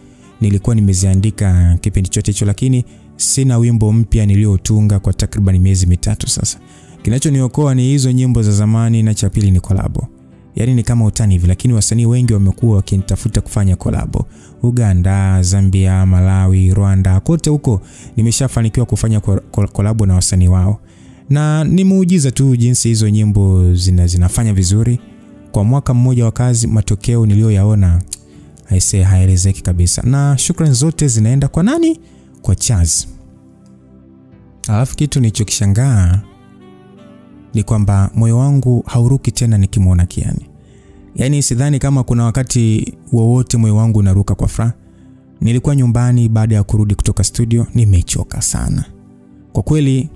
nilikuwa nimeziandika kipindi chote hicho, lakini sina wimbo mpya niliotunga kwa takriban miezi 3 sasa. Kinachoniokoa ni hizo nyimbo za zamani na cha pili ni collabo. Yaani ni kama utani hivi, lakini wasanii wengi wamekuwa wakinitafuta kufanya collabo. Uganda, Zambia, Malawi, Rwanda, kote huko nimeshafanikiwa kufanya collabo na wasanii wao. Na ni muujiza tu jinsi hizo nyimbo zinafanya vizuri. Kwa mwaka mmoja wa kazi matokeo niliyoyaona haelezeki kabisa. Na shukrani zote zinaenda kwa nani? Kwa Chaz. Alafu kitu nilichokishangaa ni kwamba moyo wangu hauruki tena nikimuona Kiani. Yaani sidhani kama kuna wakati wowote moyo wangu unaruka kwa furaha. Nilikuwa nyumbani baada ya kurudi kutoka studio, nimechoka sana. Kwa kweli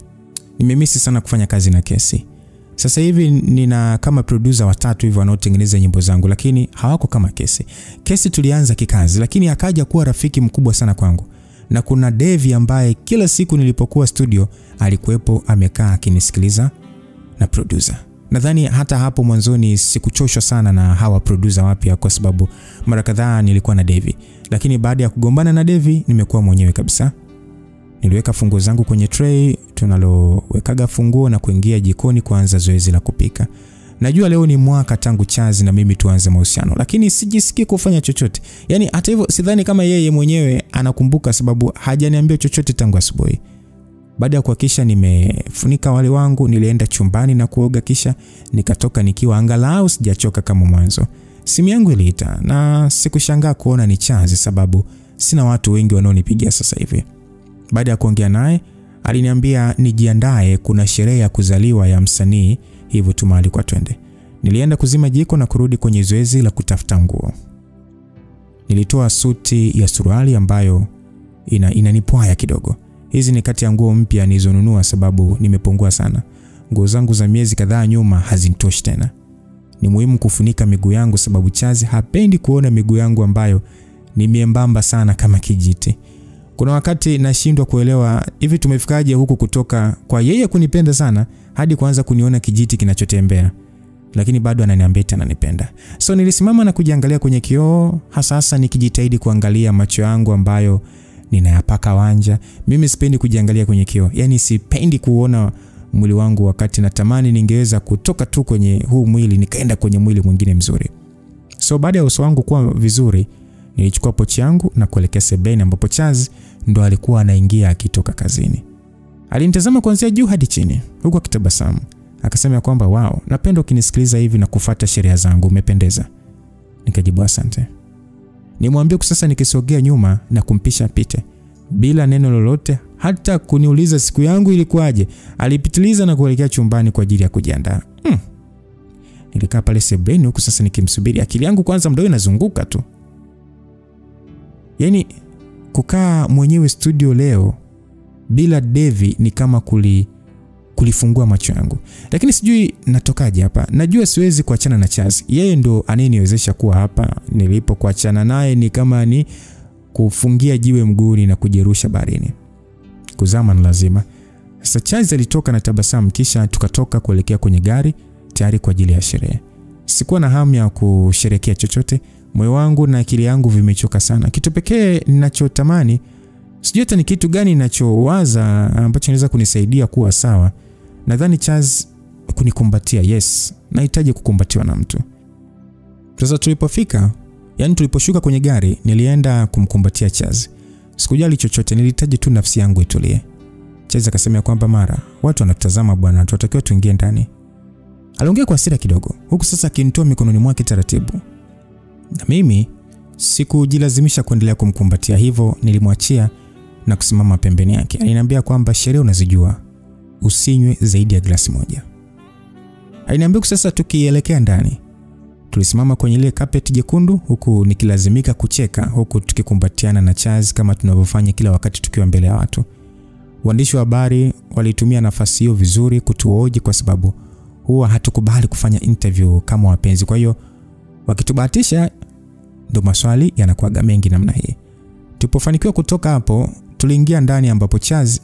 nimemisi sana kufanya kazi na Kesi. Sasa hivi nina kama producer 3 hivi wanaotengeneza nyimbo zangu, lakini hawako kama Kesi. Kesi tulianza kikazi lakini akaja kuwa rafiki mkubwa sana kwangu. Na kuna Devi ambaye kila siku nilipokuwa studio alikuwepo amekaa akinisikiliza na producer. Nadhani hata hapo mwanzoni sikuchoshwa sana na hawa producer wapya kwa sababu mara kadhaa nilikuwa na Devi. Lakini baada ya kugombana na Devi nimekuwa mwenyewe kabisa. Niliweka funguo zangu kwenye tray tunalowekaga funguo na kuingia jikoni kuanza zoezi la kupika. Najua leo ni mwaka tangu Chaz na mimi tuanze mahusiano, lakini sijisikii kufanya chochote. Yaani hata hivyo sidhani kama yeye mwenyewe anakumbuka sababu hajaniambia chochote tangu asubuhi. Baada ya kuhakisha nimefunika wali wangu, nilienda chumbani na kuoga, kisha nikatoka nikiwa angalau sijachoka kama mwanzo. Simu yangu iliita na sikushangaa kuona ni Chaz sababu sina watu wengi wanaonipigia sasa hivi. Baada ya kuongea naye, aliniambia nijiandae, kuna sherehe ya kuzaliwa ya msanii, hivyo tumealikwa twende. Nilienda kuzima jiko na kurudi kwenye zoezi la kutafuta nguo. Nilitoa suti ya suruali ambayo inanipwaya kidogo. Hizi ni kati ya nguo mpya nilizonunua sababu nimepungua sana. Nguo zangu za miezi kadhaa nyuma hazinitoshi tena. Ni muhimu kufunika miguu yangu sababu Chaz hapendi kuona miguu yangu ambayo ni miembamba sana kama kijiti. Kuna wakati nashindwa kuelewa hivi tumefikaje huku kutoka kwa yeye kunipenda sana hadi kuanza kuniona kijiti kinachotembea. Lakini bado ananiambia ananipenda. So nilisimama na kujiangalia kwenye kioo, hasa nikijitahidi kuangalia macho yangu ambayo ninayapaka wanja. Mimi sipendi kujiangalia kwenye kioo. Yaani sipendi kuona mwili wangu wakati natamani ningeweza kutoka tu kwenye huu mwili nikaenda kwenye mwili mwingine mzuri. So baada ya uso wangu kuwa vizuri, nilichukua pochi yangu na kuelekea sebeni ambapo Chaz ndo alikuwa anaingia akitoka kazini. Alinitazama kuanzia juu hadi chini huku akitabasamu. Akasema kwamba wow, napenda ukinisikiliza hivi na kufuata sheria zangu, umependeza. Nikajibu asante. Nimwambie sasa nikisogea nyuma na kumpisha apite bila neno lolote, hata kuniuliza siku yangu ilikuwaje. Alipitiliza na kuelekea chumbani kwa ajili ya kujiandaa. Nilikaa pale sebeni huku sasa nikimsubiri. Akili yangu kwanza mdogo inazunguka tu. Yaani kukaa mwenyewe studio leo bila Devi ni kama kulifungua macho yangu. Lakini sijui natokaje hapa. Najua siwezi kuachana na Chaz. Yeye ndo anayeniwezesha kuwa hapa. Nilipo kuachana naye ni kama ni kufungia jiwe mguuni na kujirusha baharini. Kuzama ni lazima. Sasa Chaz alitoka na tabasamu, kisha tukatoka kuelekea kwenye gari tayari kwa ajili ya sherehe. Sikuwa na hamu ya kusherehekea chochote. Moyo wangu na akili yangu vimechoka sana. Kitu pekee ninachotamani, sijui hata ni kitu gani ninachowaza ambacho inaweza kunisaidia kuwa sawa. Nadhani Chaz kunikumbatia. Yes, nahitaji kukumbatiwa na mtu. Sasa tulipofika, yani tuliposhuka kwenye gari, nilienda kumkumbatia Chaz. Sikujali chochote, nilihitaji tu nafsi yangu itulie. Chaz akasema kwamba Mara, watu wanatazama bwana, tunatakiwa tuingie ndani. Aliongea kwa hasira kidogo, huku sasa akinitoa mikononi mwake taratibu. Na mimi sikujilazimisha kuendelea kumkumbatia, hivyo nilimwachia na kusimama pembeni yake. Aliniambia kwamba sherehe unazijua, usinywe zaidi ya glasi moja. Aliniambia sasa tukielekea ndani. Tulisimama kwenye ile carpet jekundu huku nikilazimika kucheka huku tukikumbatiana na Chaz kama tunavyofanya kila wakati tukiwa mbele ya watu. Waandishi wa habari walitumia nafasi hiyo vizuri kutuhoji kwa sababu huwa hatukubali kufanya interview kama wapenzi. Kwa hiyo wakitubahatisha ndo maswali yanakuwa mengi namna hii. Tulipofanikiwa kutoka hapo, tuliingia ndani ambapo Chaz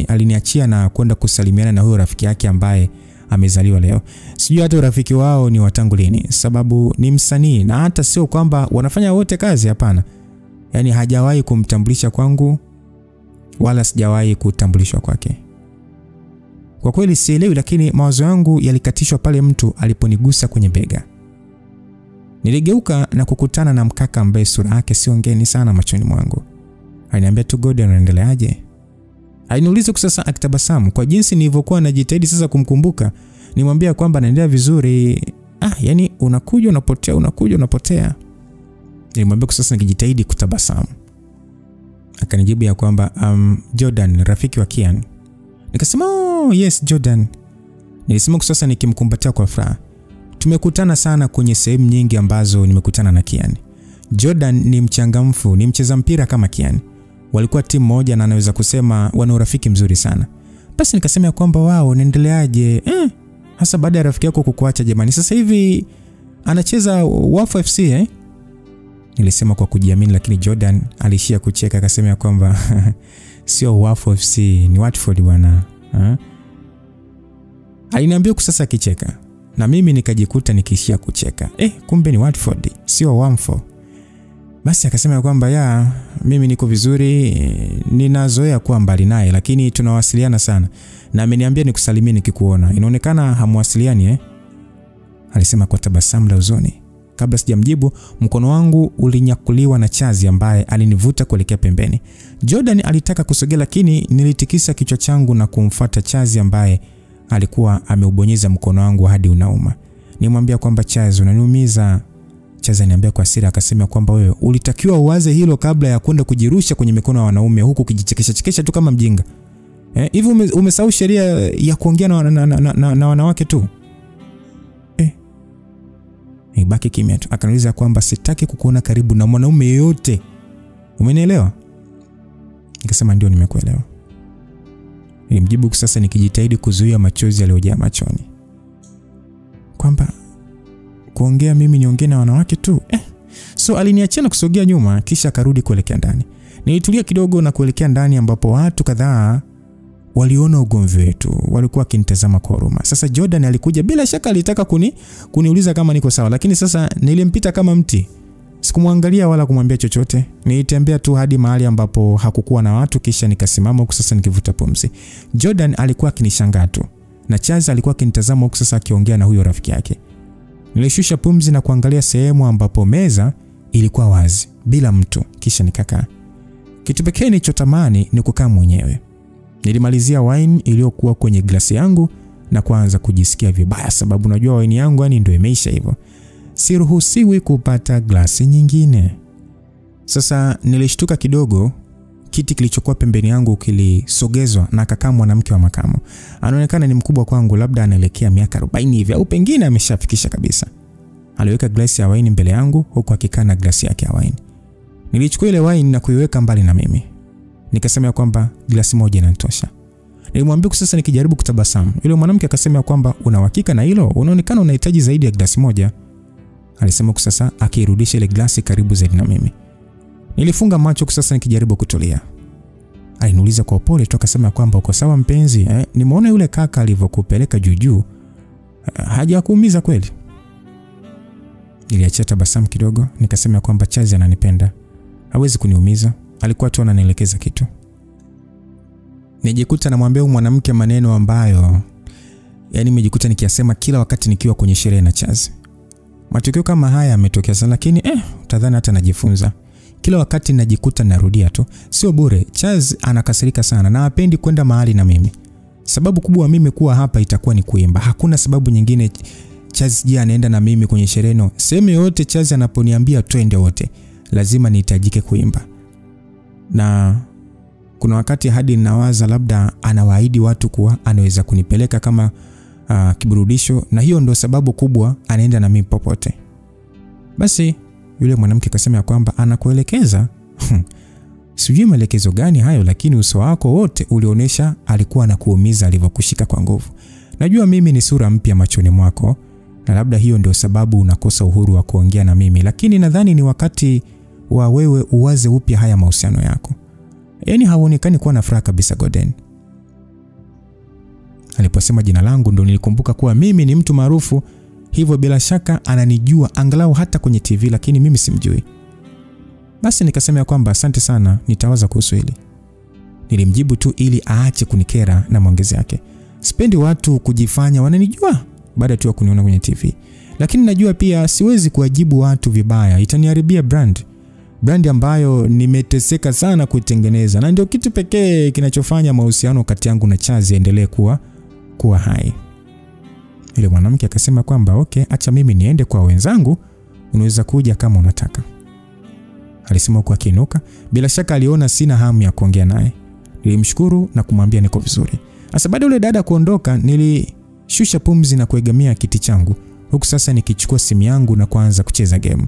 aliniachia na kwenda kusalimiana na huyo rafiki yake ambaye amezaliwa leo. Sijui hata urafiki wao ni watangu lini sababu ni msanii na hata sio kwamba wanafanya wote kazi, hapana. Yaani hajawahi kumtambulisha kwangu wala sijawahi kutambulishwa kwake. Kwa kweli sielewi, lakini mawazo yangu yalikatishwa pale mtu aliponigusa kwenye bega. Niligeuka na kukutana na mkaka ambaye sura yake sio ngeni sana machoni mwangu. Aliniambia tu Gode, unaendeleaje? Aliniuliza sasa akitabasamu. Kwa jinsi nilivyokuwa najitahidi sasa kumkumbuka, nimwambia kwamba naendelea vizuri. Yani unakuja unapotea, unakuja unapotea. Nilimwambia sasa nikijitahidi kutabasamu. Akanijibu ya kwamba Jordan, rafiki wa Kian. Nikasema oh yes Jordan. Nilisema sasa nikimkumbatia kwa furaha. Tumekutana sana kwenye sehemu nyingi ambazo nimekutana na Kian. Jordan ni mchangamfu, ni mcheza mpira kama Kian. Walikuwa timu moja na anaweza kusema wana urafiki mzuri sana. Basi nikasema kwamba wao naendeleaje? Hasa baada ya rafiki yako kukuacha jamani. Sasa hivi anacheza Wafu FC Nilisema kwa kujiamini, lakini Jordan alishia kucheka akasema kwamba sio Wafu FC, ni Watford bwana. Aliniambia sasa akicheka. na mimi nikajikuta nikiishia kucheka. Kumbe ni Watford, sio Wamford. Basi akasema kwamba mimi niko vizuri, ninazoea kuwa mbali naye, lakini tunawasiliana sana. Na ameniambia nikusalimie nikikuona. Inaonekana hamwasiliani Alisema kwa tabasamu la huzuni. Kabla sijamjibu, mkono wangu ulinyakuliwa na Chazi ambaye alinivuta kuelekea pembeni. Jordan alitaka kusogea, lakini nilitikisa kichwa changu na kumfuata Chazi ambaye alikuwa ameubonyeza mkono wangu hadi unauma. Nimwambia kwamba Chazi, unaniumiza. Chazi ananiambia kwa hasira, akasema kwamba wewe ulitakiwa uwaze hilo kabla ya kwenda kujirusha kwenye mikono ya wanaume huku kijichekesha tu kama mjinga. Hivi umesahau sheria ya kuongea na wanawake tu? Nibaki kimya tu. Akaniuliza kwamba sitaki kukuona karibu na mwanaume yeyote. Umenielewa? Nikasema ndio, nimekuelewa. Nilimjibu sasa nikijitahidi kuzuia machozi yaliyojaa machoni. Kwamba kuongea mimi niongee na wanawake tu? So aliniachia na kusogea nyuma kisha akarudi kuelekea ndani. Nilitulia kidogo na kuelekea ndani ambapo watu kadhaa waliona ugomvi wetu, walikuwa wakinitazama kwa huruma. Sasa Jordan alikuja, bila shaka alitaka kuniuliza kama niko sawa, lakini sasa nilimpita kama mti. Sikumwangalia wala kumwambia chochote. Nilitembea tu hadi mahali ambapo hakukuwa na watu kisha nikasimama huko sasa nikivuta pumzi. Jordan alikuwa akinishangaa tu na Charles alikuwa akinitazama huko sasa akiongea na huyo rafiki yake. Nilishusha pumzi na kuangalia sehemu ambapo meza ilikuwa wazi bila mtu kisha nikakaa. Kitu pekee nilichotamani ni kukaa mwenyewe. Nilimalizia wine iliyokuwa kwenye glasi yangu na kuanza kujisikia vibaya sababu najua wine yangu ndio imeisha hivyo. Siruhusiwi kupata glasi nyingine. Sasa nilishtuka kidogo, kiti kilichokuwa pembeni yangu kilisogezwa na akakaa mwanamke wa makamo. Anaonekana ni mkubwa kwangu, labda anaelekea miaka 40 hivi au pengine ameshafikisha kabisa. Aliweka glasi ya wine mbele yangu huku akikaa na glasi yake ya wine. Nilichukua ile wine na kuiweka mbali na mimi. Nikasema kwamba glasi moja inatosha. Nilimwambia sasa nikijaribu kutabasamu. Yule mwanamke akasema kwamba una uhakika na hilo? Unaonekana unahitaji zaidi ya glasi moja. Alisema sasa akirudisha ile glasi karibu zaidi na mimi. Nilifunga macho sasa nikijaribu kutulia. Aliniuliza kwa upole tu akasema kwamba uko sawa mpenzi? Nimeona yule kaka alivyokupeleka juu. Hajakuumiza kweli? Niliachia tabasamu kidogo nikasema kwamba Chazi ananipenda. Hawezi kuniumiza. Alikuwa tu ananielekeza kitu. Nijikuta namwambia mwanamke maneno ambayo nimejikuta nikiyasema kila wakati nikiwa kwenye sherehe na Chazi. Matukio kama haya yametokea sana, lakini utadhani hata najifunza. Kila wakati najikuta narudia tu. Sio bure. Chazi anakasirika sana na hapendi kwenda mahali na mimi. Sababu kubwa mimi kuwa hapa itakuwa ni kuimba. Hakuna sababu nyingine. Chazi anaenda na mimi kwenye sherehe no. Sehemu yote Chazi anaponiambia twende wote, lazima nihitajike kuimba. Na kuna wakati hadi ninawaza labda anawaahidi watu kuwa anaweza kunipeleka kama kiburudisho, na hiyo ndio sababu kubwa anaenda na mimi popote. Basi yule mwanamke akasema kwamba anakuelekeza. Sijui maelekezo gani hayo, lakini uso wako wote ulionyesha alikuwa anakuumiza alivyokushika kwa nguvu. Najua mimi ni sura mpya machoni mwako na labda hiyo ndio sababu unakosa uhuru wa kuongea na mimi, lakini nadhani ni wakati wa wewe uwaze upya haya mahusiano yako. Haonekani kuwa na furaha kabisa Gordon. Aliposema jina langu ndo nilikumbuka kuwa mimi ni mtu maarufu, hivyo bila shaka ananijua angalau hata kwenye TV, lakini mimi simjui. Basi nikasema kwamba asante sana, nitawaza kuhusu hili. Nilimjibu tu ili aache kunikera na maongezi yake. Sipendi watu kujifanya wananijua baada tu ya kuniona kwenye TV. Lakini najua pia siwezi kuwajibu watu vibaya, itaniharibia brand ambayo nimeteseka sana kuitengeneza, na ndio kitu pekee kinachofanya mahusiano kati yangu na Chazi endelee kuwa hai. Yule mwanamke akasema kwamba okay, acha mimi niende kwa wenzangu, unaweza kuja kama unataka. Alisema kwa kinuka, bila shaka aliona sina hamu ya kuongea naye. Nilimshukuru na kumwambia niko vizuri. Sasa baada yule dada kuondoka, nilishusha pumzi na kuegemea kiti changu, huku sasa nikichukua simu yangu na kuanza kucheza game.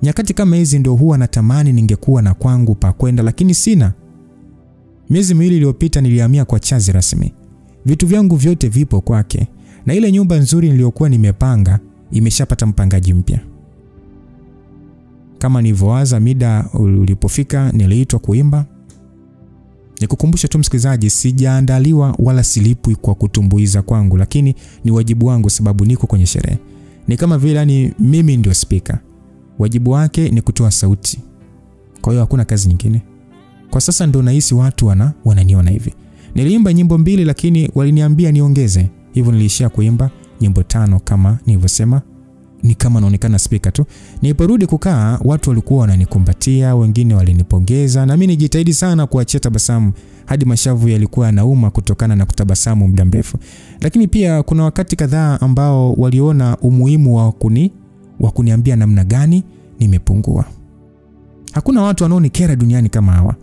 Nyakati kama hizi ndio huwa natamani ningekuwa na kwangu pa kwenda, lakini sina. Miezi miwili iliyopita nilihamia kwa Chazi rasmi. Vitu vyangu vyote vipo kwake, na ile nyumba nzuri niliyokuwa nimepanga imeshapata mpangaji mpya. Kama nilivyowaza, mida ulipofika niliitwa kuimba. Nikukumbusha tu msikilizaji, sijaandaliwa wala silipwi kwa kutumbuiza kwangu, lakini ni wajibu wangu sababu niko kwenye sherehe. Ni kama vile ni mimi ndio speaker. Wajibu wake ni kutoa sauti. Kwa hiyo hakuna kazi nyingine. Kwa sasa ndo nahisi watu wananiona hivi. Niliimba nyimbo 2 lakini waliniambia niongeze. Hivyo niliishia kuimba nyimbo 5 kama nilivyosema. Ni kama naonekana speaker tu. Niliporudi kukaa, watu walikuwa wananikumbatia, wengine walinipongeza, na mimi nijitahidi sana kuachia tabasamu hadi mashavu yalikuwa yanauma kutokana na kutabasamu muda mrefu. Lakini pia kuna wakati kadhaa ambao waliona umuhimu wa kuniambia namna gani nimepungua. Hakuna watu wanaonikera duniani kama hawa.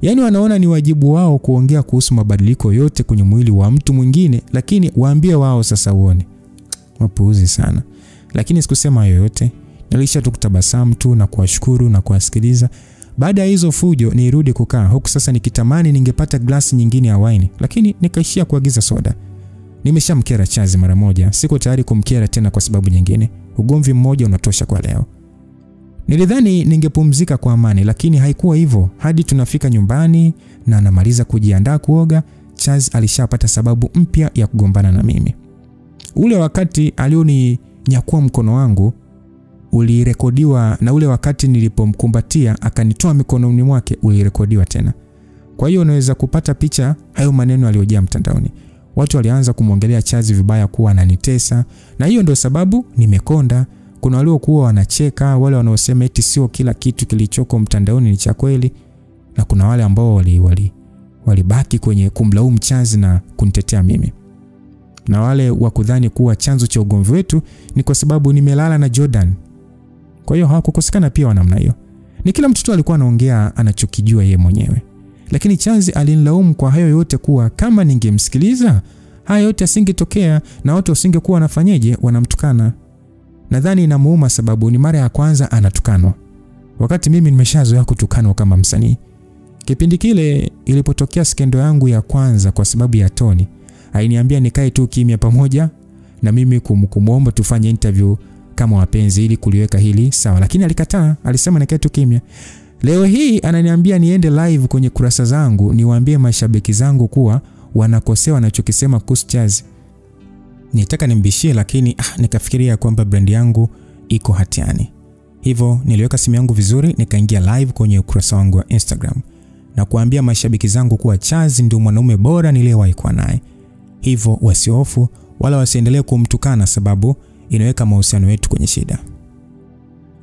Yaani wanaona ni wajibu wao kuongea kuhusu mabadiliko yote kwenye mwili wa mtu mwingine, lakini waambie wao sasa uone. Wapuuzi sana. Lakini sikusema yoyote. Nilisha tu kutabasamu tu na kuwashukuru na kuwasikiliza. Baada ya hizo fujo nirudi kukaa, huku sasa nikitamani ningepata glasi nyingine ya wine, lakini nikaishia kuagiza soda. Nimeshamkera Chazi mara moja, siko tayari kumkera tena kwa sababu nyingine. Ugomvi mmoja unatosha kwa leo. Nilidhani ningepumzika kwa amani, lakini haikuwa hivyo. Hadi tunafika nyumbani na anamaliza kujiandaa kuoga, Chazi alishapata sababu mpya ya kugombana na mimi. Ule wakati alioninyakua mkono wangu ulirekodiwa, na ule wakati nilipomkumbatia akanitoa mikononi mwake ulirekodiwa tena. Kwa hiyo unaweza kupata picha hayo maneno aliyojaa mtandaoni. Watu walianza kumwongelea Chazi vibaya kuwa ananitesa, na hiyo ndio sababu nimekonda. Kuna waliokuwa wanacheka, wale wanaosema eti sio kila kitu kilichoko mtandaoni ni cha kweli, na kuna wale ambao walibaki kwenye kumlaumu Chazi na kunitetea mimi. Na wale wakudhani kuwa chanzo cha ugomvi wetu ni kwa sababu nimelala na Jordan. Kwa hiyo hawakukosekana pia wa namna hiyo. Ni kila mtu alikuwa anaongea anachokijua yeye mwenyewe. Lakini Chazi alinilaumu kwa hayo yote kuwa kama ningemsikiliza, hayo yote yasingetokea na watu wasingekuwa wanafanyaje wanamtukana. Nadhani inamuuma sababu ni mara ya kwanza anatukanwa, wakati mimi nimeshazoea kutukanwa kama msanii. Kipindi kile ilipotokea skendo yangu ya kwanza kwa sababu ya Tony, aliniambia nikae tu kimya pamoja na mimi kumuomba tufanye interview kama wapenzi ili kuliweka hili sawa, lakini alikataa, alisema nikae tu kimya. Leo hii ananiambia niende live kwenye kurasa zangu niwaambie mashabiki zangu kuwa wanakosewa wanachokisema kuhusu Chazi. Nitaka nimbishie, lakini nikafikiria kwamba brand yangu iko hatiani. Hivyo niliweka simu yangu vizuri, nikaingia live kwenye ukurasa wangu wa Instagram na kuambia mashabiki zangu kuwa Chazi ndio mwanaume bora niliyewahi kuwa naye. Hivyo wasiofu wala wasiendelee kumtukana sababu inaweka mahusiano yetu kwenye shida.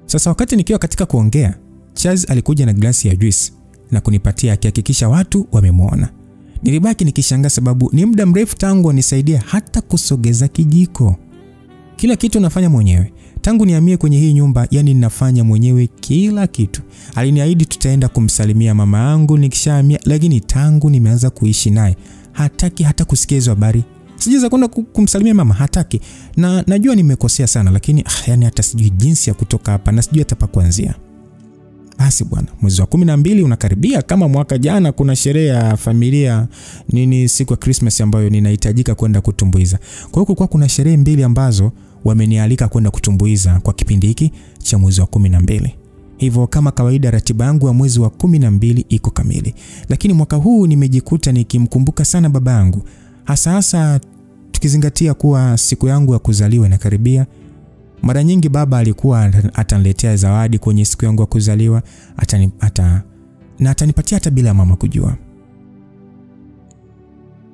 Sasa wakati nikiwa katika kuongea, Chazi alikuja na glasi ya juice na kunipatia akihakikisha watu wamemwona. Nilibaki nikishangaa sababu ni muda mrefu tangu anisaidia hata kusogeza kijiko. Kila kitu nafanya mwenyewe. Tangu nihamie kwenye hii nyumba, yani ninafanya mwenyewe kila kitu. Aliniahidi tutaenda kumsalimia mama yangu nikishahamia, lakini tangu nimeanza kuishi naye hataki hata kusikia hizo habari. Sijaweza kwenda kumsalimia mama, hataki. Na najua nimekosea sana, lakini yani hata sijui jinsi ya kutoka hapa na sijui hata pa kuanzia. Basi bwana, mwezi wa 12 unakaribia. Kama mwaka jana kuna sherehe ya familia siku ya Christmas ambayo ninahitajika kwenda kutumbuiza. Kwa hiyo kulikuwa kuna sherehe 2 ambazo wamenialika kwenda kutumbuiza kwa kipindi hiki cha mwezi wa 12. Hivyo kama kawaida ratiba yangu ya mwezi wa 12 iko kamili. Lakini mwaka huu nimejikuta nikimkumbuka sana baba yangu. Hasa tukizingatia kuwa siku yangu ya kuzaliwa inakaribia. Mara nyingi baba alikuwa ataniletea zawadi kwenye siku yangu ya kuzaliwa, atanipatia hata bila mama kujua.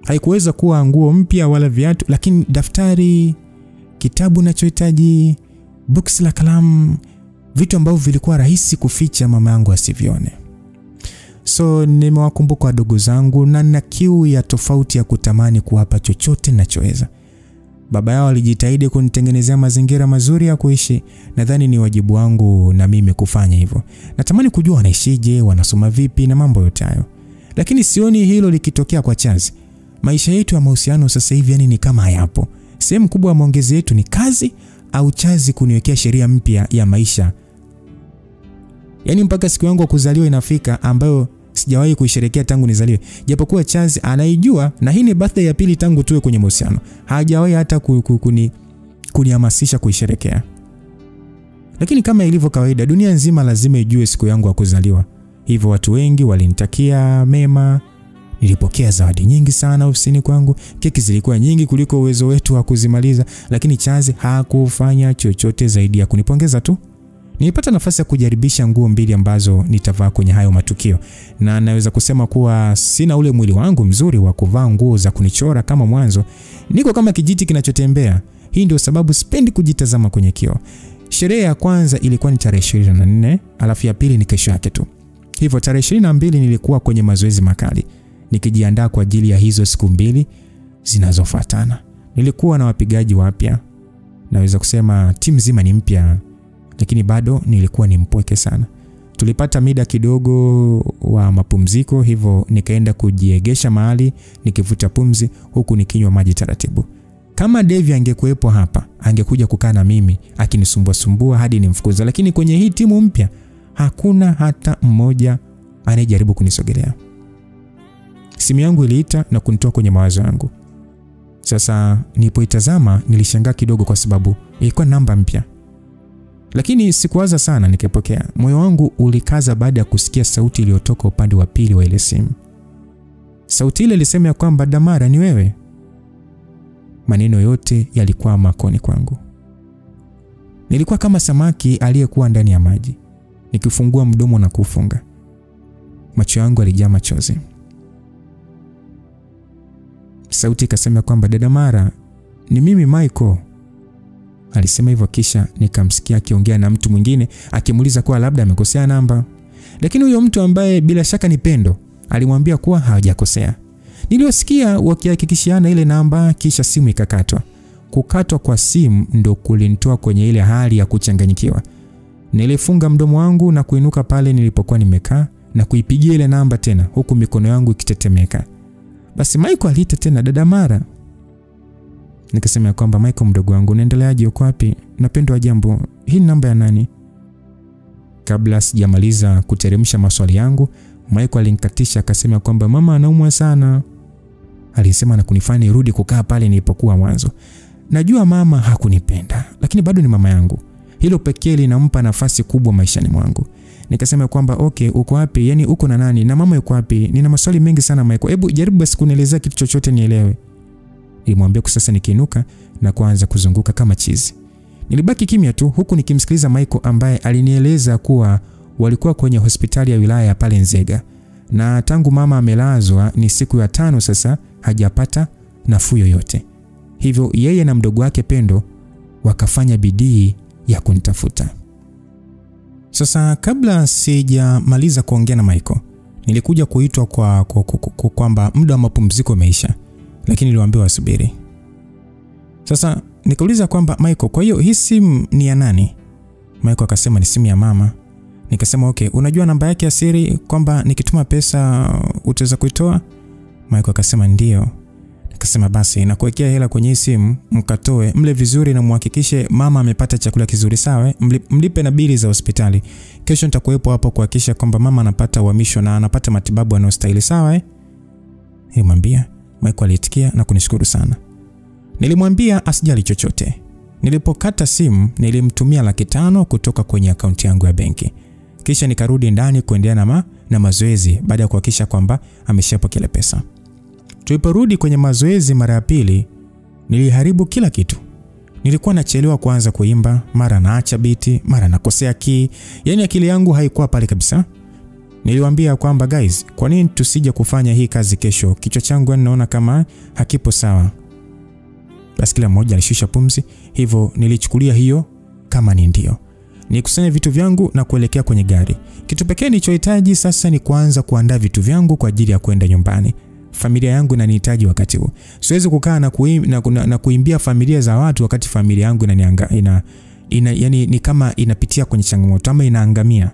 Haikuweza kuwa nguo mpya wala viatu, lakini daftari, kitabu ninachohitaji, box la kalamu, vitu ambavyo vilikuwa rahisi kuficha mama yangu asivione. So nimewakumbuka wadogo zangu na nina kiu ya tofauti ya kutamani kuwapa chochote ninachoweza. Baba yao alijitahidi kunitengenezea mazingira mazuri ya kuishi. Nadhani ni wajibu wangu na mimi kufanya hivyo. Natamani kujua wanaishije, wanasoma vipi na mambo yote hayo. Lakini sioni hilo likitokea kwa Chazi. Maisha yetu ya mahusiano sasa hivi yani ni kama hayapo. Sehemu kubwa ya maongezi yetu ni kazi au Chazi kuniwekea sheria mpya ya maisha. Yani mpaka siku yangu ya kuzaliwa inafika ambayo sijawahi kuisherehekea tangu nizaliwe. Japokuwa Chazi anaijua na hii ni birthday ya pili tangu tuwe kwenye mahusiano. Hajawahi hata kunihamasisha kuisherehekea. Lakini kama ilivyo kawaida, dunia nzima lazima ijue siku yangu ya kuzaliwa. Hivyo watu wengi walinitakia mema Nilipokea zawadi nyingi sana ofisini kwangu. Keki zilikuwa nyingi kuliko uwezo wetu wa kuzimaliza, lakini Chazi hakufanya chochote zaidi ya kunipongeza tu. Nilipata nafasi ya kujaribisha nguo mbili ambazo nitavaa kwenye hayo matukio, na naweza kusema kuwa sina ule mwili wangu mzuri wa kuvaa nguo za kunichora kama mwanzo. Niko kama kijiti kinachotembea. Hii ndio sababu sipendi kujitazama kwenye kioo. Sherehe ya kwanza ilikuwa ni tarehe 24, alafu ya pili ni kesho yake tu. Hivyo tarehe 22 nilikuwa kwenye mazoezi makali, nikijiandaa kwa ajili ya hizo siku mbili zinazofuatana. Nilikuwa na wapigaji wapya. Naweza kusema timu nzima ni mpya, lakini bado nilikuwa ni mpweke sana. Tulipata muda kidogo wa mapumziko, hivyo nikaenda kujiegesha mahali nikivuta pumzi huku nikinywa maji taratibu. Kama Devi angekuepo hapa, angekuja kukaa na mimi akinisumbua hadi nimfukuza, lakini kwenye hii timu mpya hakuna hata mmoja anayejaribu kunisogelea. Simu yangu iliita na kunitoa kwenye mawazo yangu. Sasa nilipoitazama nilishangaa kidogo kwa sababu ilikuwa namba mpya. Lakini sikuwaza sana, nikipokea. Moyo wangu ulikaza baada ya kusikia sauti iliyotoka upande wa pili wa ile simu. Sauti ile ilisema ya kwamba, Damara, ni wewe? Maneno yote yalikuwa makoni kwangu. Nilikuwa kama samaki aliyekuwa ndani ya maji, nikifungua mdomo na kufunga. Macho yangu yalijaa machozi. Sauti ikasema kwamba, dada Mara, ni mimi Michael. Alisema hivyo, kisha nikamsikia akiongea na mtu mwingine akimuuliza kuwa labda amekosea namba. Lakini huyo mtu ambaye bila shaka ni Pendo alimwambia kuwa hajakosea. Niliwasikia wakihakikishiana ile namba, kisha simu ikakatwa. Kukatwa kwa simu ndo kulinitoa kwenye ile hali ya kuchanganyikiwa. Nilifunga mdomo wangu na kuinuka pale nilipokuwa nimekaa na kuipigia ile namba tena huku mikono yangu ikitetemeka. Basi Michael aliita tena, dada Mara. Nikasema kwamba, Michael mdogo wangu, unaendeleaje, uko wapi? Napendwa jambo. Hii namba ya nani? Kabla sijamaliza kuteremsha maswali yangu, Michael alinikatisha akasema kwamba, mama anaumwa sana. Alisema na kunifanya nirudi kukaa pale nilipokuwa mwanzo. Najua mama hakunipenda, lakini bado ni mama yangu. Hilo pekee linampa nafasi kubwa maishani mwangu. Nikasema kwamba, okay, uko wapi? Yaani uko na nani? Na mama yuko wapi? Nina maswali mengi sana Michael. Hebu jaribu basi kunielezea kitu chochote nielewe. Nilimwambia kwa sasa nikiinuka na kuanza kuzunguka kama chizi. Nilibaki kimya tu huku nikimsikiliza Michael ambaye alinieleza kuwa walikuwa kwenye hospitali ya wilaya pale Nzega. Na tangu mama amelazwa ni siku ya 5 sasa, hajapata nafuu yoyote. Hivyo yeye na mdogo wake Pendo wakafanya bidii ya kunitafuta. Sasa kabla sijamaliza kuongea na Michael, nilikuja kuitwa kwamba muda wa mapumziko umeisha, lakini niliwaambiwa wasubiri. Sasa nikauliza kwamba, Michael, kwa hiyo hii simu ni ya nani? Michael akasema ni simu ya mama. Nikasema okay, unajua namba yake ya siri kwamba nikituma pesa utaweza kuitoa? Michael akasema ndio. Nikasema basi nakuwekea hela kwenye hii simu, mkatoe, mle vizuri na muhakikishe mama amepata chakula kizuri, sawa? Mlipe na bili za hospitali. Kesho nitakuwepo hapo kuhakikisha kwamba mama anapata uhamisho na anapata matibabu anayostahili, sawa? Nilimwambia. Michael alitikia na kunishukuru sana. Nilimwambia asijali chochote. Nilipokata simu nilimtumia 500 kutoka kwenye akaunti yangu ya benki. Kisha nikarudi ndani kuendelea na mazoezi baada ya kuhakikisha kwamba ameshapokea pesa. Tuliporudi kwenye mazoezi mara ya pili, niliharibu kila kitu. Nilikuwa nachelewa kuanza kuimba, mara naacha biti, mara nakosea key. Yaani akili yangu haikuwa pale kabisa. Niliwaambia kwamba guys, kwa nini tusije kufanya hii kazi kesho? Kichwa changu naona kama hakipo sawa. Basi kila mmoja alishusha pumzi, hivyo nilichukulia hiyo kama ni ndio. Nikusanya vitu vyangu na kuelekea kwenye gari. Kitu pekee nilichohitaji sasa ni kuanza kuandaa vitu vyangu kwa ajili ya kwenda nyumbani. Familia yangu inanihitaji wakati huu. Siwezi kukaa na kuimbia familia za watu wakati familia yangu yani ni kama inapitia kwenye changamoto ama inaangamia.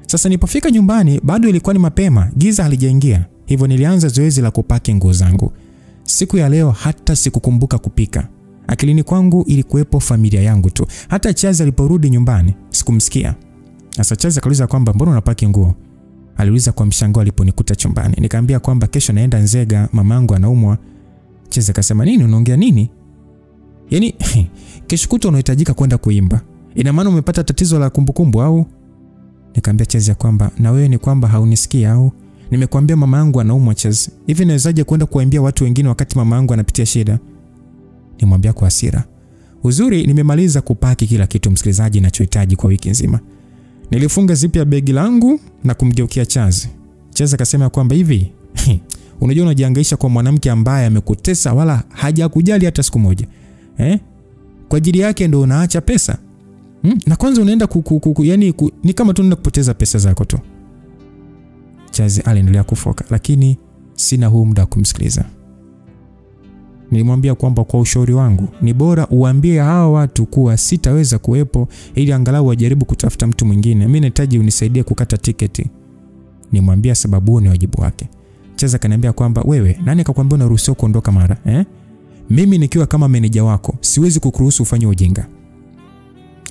Sasa nilipofika nyumbani bado ilikuwa ni mapema, giza halijaingia. Hivyo nilianza zoezi la kupaki nguo zangu. Siku ya leo hata sikukumbuka kupika. Akilini kwangu ilikuwepo familia yangu tu. Hata Chazi aliporudi nyumbani sikumsikia. Sasa Chazi akauliza kwamba mbona unapaki nguo? Aliuliza kwa mshangao aliponikuta chumbani. Nikamwambia kwamba kesho naenda Nzega, mamangu anaumwa. Chazi akasema, nini unaongea nini? Yaani kesho kutwa unahitajika kwenda kuimba. Ina maana umepata tatizo la kumbukumbu au? Nikamwambia Chazi kwamba na wewe ni kwamba haunisikii au? Nimekuambia mama yangu anaumwa Charles. Hivi nawezaje kwenda kuambia watu wengine wakati mama yangu anapitia shida? Nimwambia kwa hasira. Uzuri nimemaliza kupaki kila kitu msikilizaji ninachohitaji kwa wiki nzima. Nilifunga zipi ya begi langu na kumgeukia Charles. Charles akasema kwamba hivi, unajua unajihangaisha kwa mwanamke ambaye amekutesa wala hajakujali hata siku moja. Kwa ajili yake ndio unaacha pesa. Na kwanza unaenda ni kama tu unaenda kupoteza pesa zako tu. Charles aliendelea kufoka, lakini sina huu muda kumsikiliza. Nilimwambia kwamba kwa ushauri wangu ni bora uambie hawa watu kuwa sitaweza kuwepo ili angalau wajaribu kutafuta mtu mwingine. Mimi nahitaji unisaidie kukata tiketi. Nimwambia sababu ni wajibu wake. Charles akaniambia kwamba wewe nani akakwambia unaruhusiwa kuondoka mara? Mimi nikiwa kama meneja wako siwezi kukuruhusu ufanye ujinga.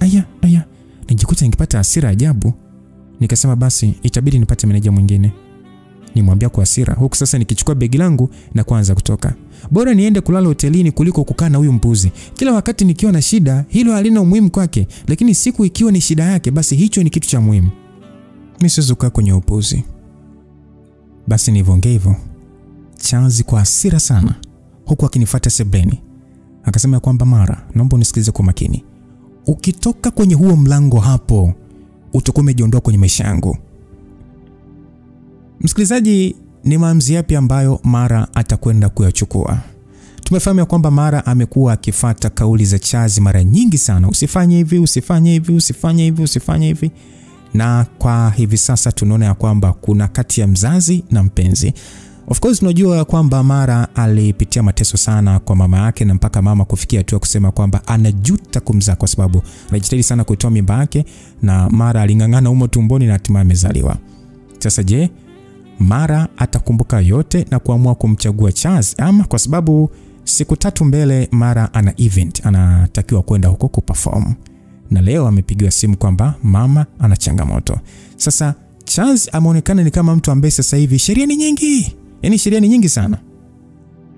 Aya. Nijikuta ningepata hasira ajabu. Nikasema basi itabidi nipate meneja mwingine. Nimwambia kwa hasira, huku sasa nikichukua begi langu na kuanza kutoka. Bora niende kulala hotelini kuliko kukaa na huyu mpuzi. Kila wakati nikiwa na shida, hilo halina umuhimu kwake, lakini siku ikiwa ni shida yake, basi hicho ni kitu cha muhimu. Mimi siwezi kukaa kwenye upuzi. Basi nilivyoongea hivyo, Charles kwa hasira sana, huku akinifuata sebleni, akasema kwamba Mara, naomba unisikilize kwa makini. Ukitoka kwenye huo mlango hapo, utakuwa umejiondoa kwenye maisha yangu. Msikilizaji, ni maamuzi yapi ambayo Mara atakwenda kuyachukua? Tumefahamu kwamba Mara amekuwa akifuata kauli za Charles mara nyingi sana. Usifanye hivi, usifanye hivi, usifanye hivi, usifanye hivi. Na kwa hivi sasa tunaona ya kwamba kuna kati ya mzazi na mpenzi. Of course tunajua kwamba Mara alipitia mateso sana kwa mama yake na mpaka mama kufikia hatua kusema kwamba anajuta kumzaa kwa sababu alijitahidi sana kuitoa mimba yake na Mara alingangana humo tumboni na hatimaye amezaliwa. Sasa je, Mara atakumbuka yote na kuamua kumchagua Charles ama kwa sababu siku 3 mbele Mara ana event anatakiwa kwenda huko kuperform. Na leo amepigiwa simu kwamba mama ana changamoto. Sasa Charles ameonekana ni kama mtu ambaye sasa hivi sheria ni nyingi. Yaani sheria ni nyingi sana.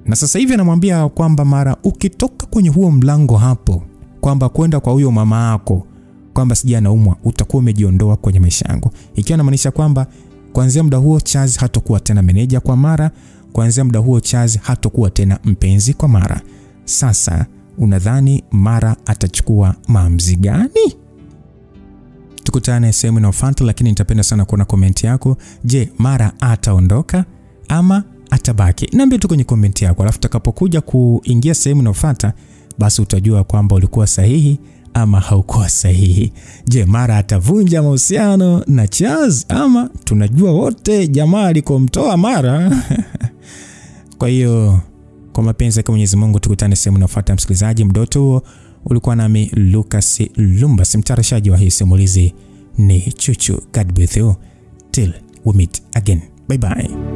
Na sasa hivi anamwambia kwamba Mara ukitoka kwenye huo mlango hapo kwamba kwenda kwa huyo mama yako kwamba sija anaumwa utakuwa umejiondoa kwenye maisha yangu. Ikiwa inamaanisha kwamba kuanzia muda huo Charles hatakuwa tena meneja kwa Mara, kuanzia muda huo Charles hatakuwa tena mpenzi kwa Mara. Sasa unadhani Mara atachukua maamuzi gani? Tukutane sehemu inayofuata, lakini nitapenda sana kuona comment yako. Je, Mara ataondoka ama atabaki? Niambie tu kwenye comment yako, alafu tutakapokuja kuingia sehemu inayofuata basi utajua kwamba ulikuwa sahihi ama haukuwa sahihi. Je, Mara atavunja mahusiano na Charles ama tunajua wote jamaa alikomtoa Mara? Kwa hiyo kwa mapenzi ya Mwenyezi Mungu tukutane sehemu inayofuata msikilizaji. Mdoto huo ulikuwa nami Lucas Lumba, mtayarishaji wa hii simulizi ni Chuchu. God bless you till we meet again. Bye bye.